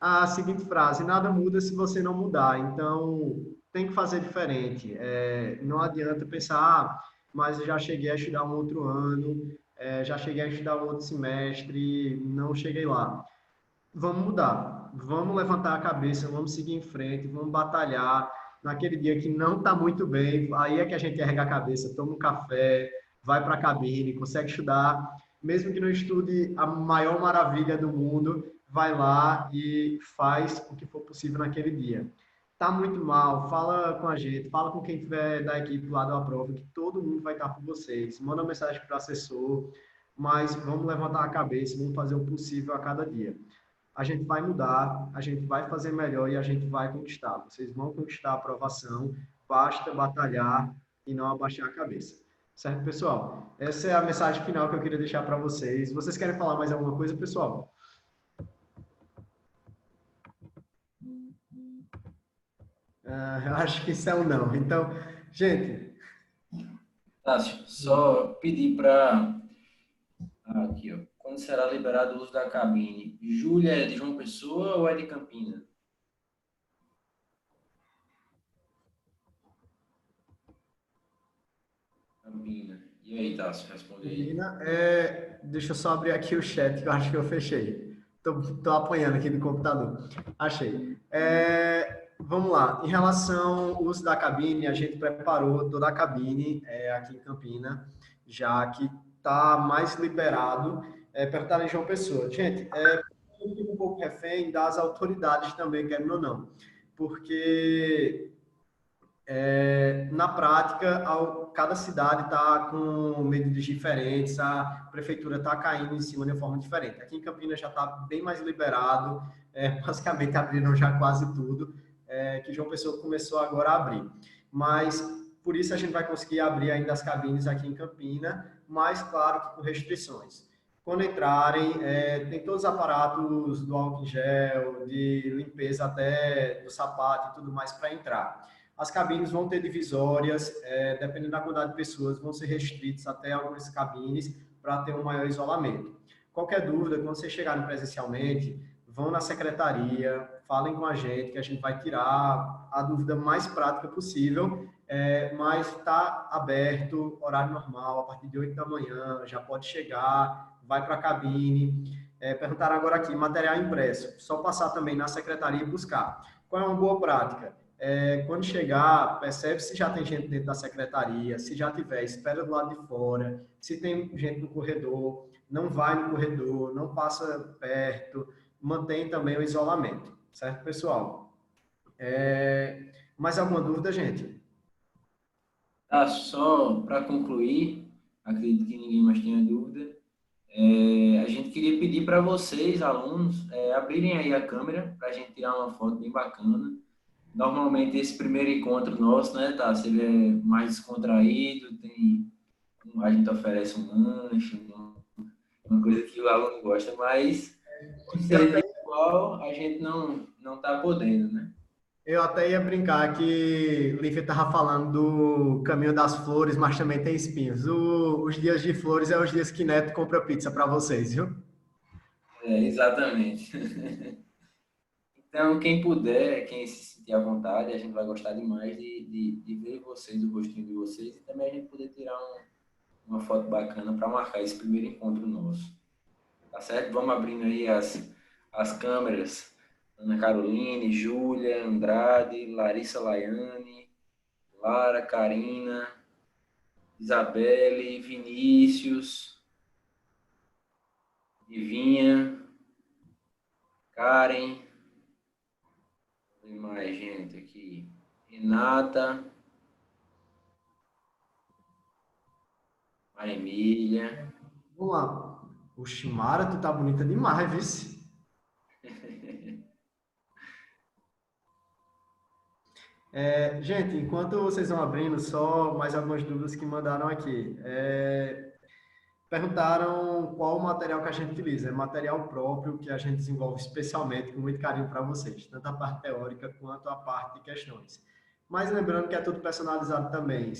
a seguinte frase: nada muda se você não mudar. Então, tem que fazer diferente. Não adianta pensar, mas eu já cheguei a estudar um outro ano, já cheguei a estudar um outro semestre, não cheguei lá. Vamos mudar, vamos levantar a cabeça, vamos seguir em frente, vamos batalhar. Naquele dia que não está muito bem, aí é que a gente erga a cabeça, toma um café, vai para a cabine, consegue estudar, mesmo que não estude a maior maravilha do mundo, vai lá e faz o que for possível naquele dia. Tá muito mal, fala com a gente, fala com quem tiver da equipe lá da prova, que todo mundo vai estar com vocês. Manda uma mensagem para o assessor, mas vamos levantar a cabeça, vamos fazer o possível a cada dia. A gente vai mudar, a gente vai fazer melhor e a gente vai conquistar. Vocês vão conquistar a aprovação, basta batalhar e não abaixar a cabeça. Certo, pessoal? Essa é a mensagem final que eu queria deixar para vocês. Vocês querem falar mais alguma coisa, pessoal? Eu acho que isso é um não. Então, gente, Tássio, só pedir para... Aqui, ó. Quando será liberado o uso da cabine? Júlia é de João Pessoa ou é de Campina? Campina. E aí, Tássio, responde aí. deixa eu só abrir aqui o chat, que eu acho que eu fechei. Tô apanhando aqui no computador. Achei. Vamos lá. Em relação ao uso da cabine, a gente preparou toda a cabine aqui em Campina, já que está mais liberado. Perguntaram em João Pessoa. Gente, eu fico um pouco refém das autoridades também, querendo ou não. Porque na prática, cada cidade está com medidas diferentes, a prefeitura está caindo em cima de uma forma diferente. Aqui em Campinas já está bem mais liberado, basicamente abriram já quase tudo, que João Pessoa começou agora a abrir. Mas, por isso, a gente vai conseguir abrir ainda as cabines aqui em Campina, mas, claro, que com restrições. Quando entrarem, tem todos os aparatos do álcool em gel, de limpeza até do sapato e tudo mais para entrar. As cabines vão ter divisórias, dependendo da quantidade de pessoas, vão ser restritos até algumas cabines para ter um maior isolamento. Qualquer dúvida, quando vocês chegarem presencialmente, vão na secretaria, falem com a gente, que a gente vai tirar a dúvida mais prática possível, mas está aberto, horário normal, a partir de 8 da manhã, já pode chegar, vai para a cabine. Perguntaram agora aqui, material impresso, só passar também na secretaria e buscar. Qual é uma boa prática? Quando chegar, percebe se já tem gente dentro da secretaria, se já tiver, espera do lado de fora, se tem gente no corredor, não vai no corredor, não passa perto, mantém também o isolamento, certo, pessoal? Mais alguma dúvida, gente? Só para concluir, acredito que ninguém mais tenha dúvida. A gente queria pedir para vocês, alunos, abrirem aí a câmera para a gente tirar uma foto bem bacana. Normalmente esse primeiro encontro nosso, né, tá? Ele é mais descontraído, a gente oferece um lanche, uma coisa que o aluno gosta, mas por ser virtual, a gente não tá podendo, né? Eu até ia brincar que Lívia estava falando do caminho das flores, mas também tem espinhos. Os dias de flores é os dias que Neto compra pizza para vocês, viu? Exatamente. Então, quem puder, quem se sentir à vontade, a gente vai gostar demais de ver vocês, o rostinho de vocês, e também a gente poder tirar uma foto bacana para marcar esse primeiro encontro nosso. Tá certo? Vamos abrindo aí as câmeras. Ana Caroline, Júlia, Andrade, Larissa Laiane, Lara, Karina, Isabelle, Vinícius, Divinha, Karen, tem mais gente aqui, Renata, Maria Emília. Vamos lá. O Mara, tu tá bonita demais, vice. Gente, enquanto vocês vão abrindo, só mais algumas dúvidas que mandaram aqui. Perguntaram qual o material que a gente utiliza. É material próprio que a gente desenvolve especialmente com muito carinho para vocês, tanto a parte teórica quanto a parte de questões. Mas lembrando que é tudo personalizado também.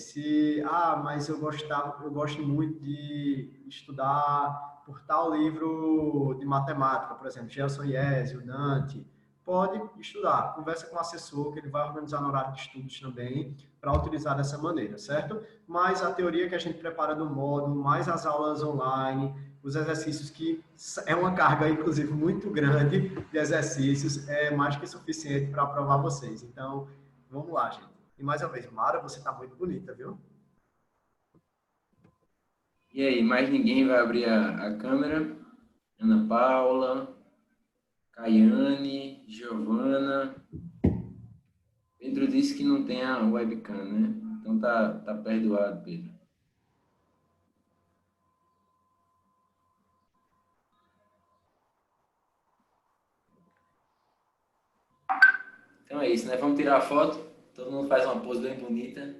Mas eu gosto muito de estudar por tal livro de matemática, por exemplo, Gelson Iésio, Dante, pode estudar. Conversa com o assessor, que ele vai organizar no horário de estudos também, para utilizar dessa maneira, certo? Mas a teoria que a gente prepara do módulo, mais as aulas online, os exercícios que é uma carga, inclusive, muito grande de exercícios, é mais que suficiente para aprovar vocês. Então, vamos lá, gente. E mais uma vez, Mara, você está muito bonita, viu? E aí, mais ninguém vai abrir a câmera? Ana Paula, Caiane, Giovana. Pedro disse que não tem a webcam, né? Então tá perdoado, Pedro. Então é isso, né? Vamos tirar a foto. Todo mundo faz uma pose bem bonita.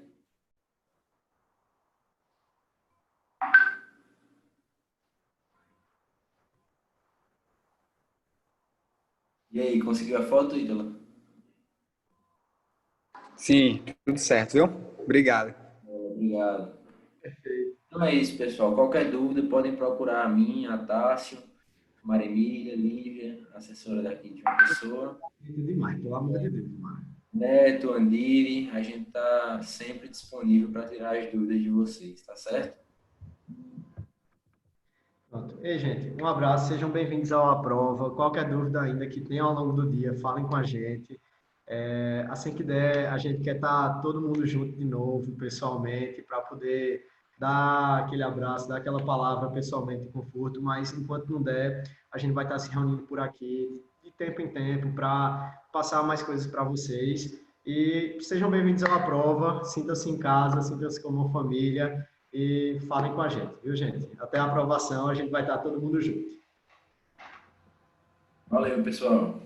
E aí, conseguiu a foto, Ídola? Sim, tudo certo, viu? Obrigado. Obrigado. Então é isso, pessoal. Qualquer dúvida, podem procurar a mim, a Tássio, Marimília, Lívia, assessora daqui de uma pessoa, Demais, pelo amor de Deus, mano. Neto, Andiri. A gente está sempre disponível para tirar as dúvidas de vocês, tá certo? Pronto. Ei, gente, um abraço, sejam bem-vindos à prova. Qualquer dúvida ainda que tenham ao longo do dia, falem com a gente. Assim que der, a gente quer estar todo mundo junto de novo, pessoalmente, para poder dar aquele abraço, dar aquela palavra pessoalmente de conforto, mas enquanto não der, a gente vai estar se reunindo por aqui de tempo em tempo para passar mais coisas para vocês. E sejam bem-vindos à prova, sintam-se em casa, sintam-se como uma família e falem com a gente, viu, gente? Até a aprovação, a gente vai estar todo mundo junto. Valeu, pessoal.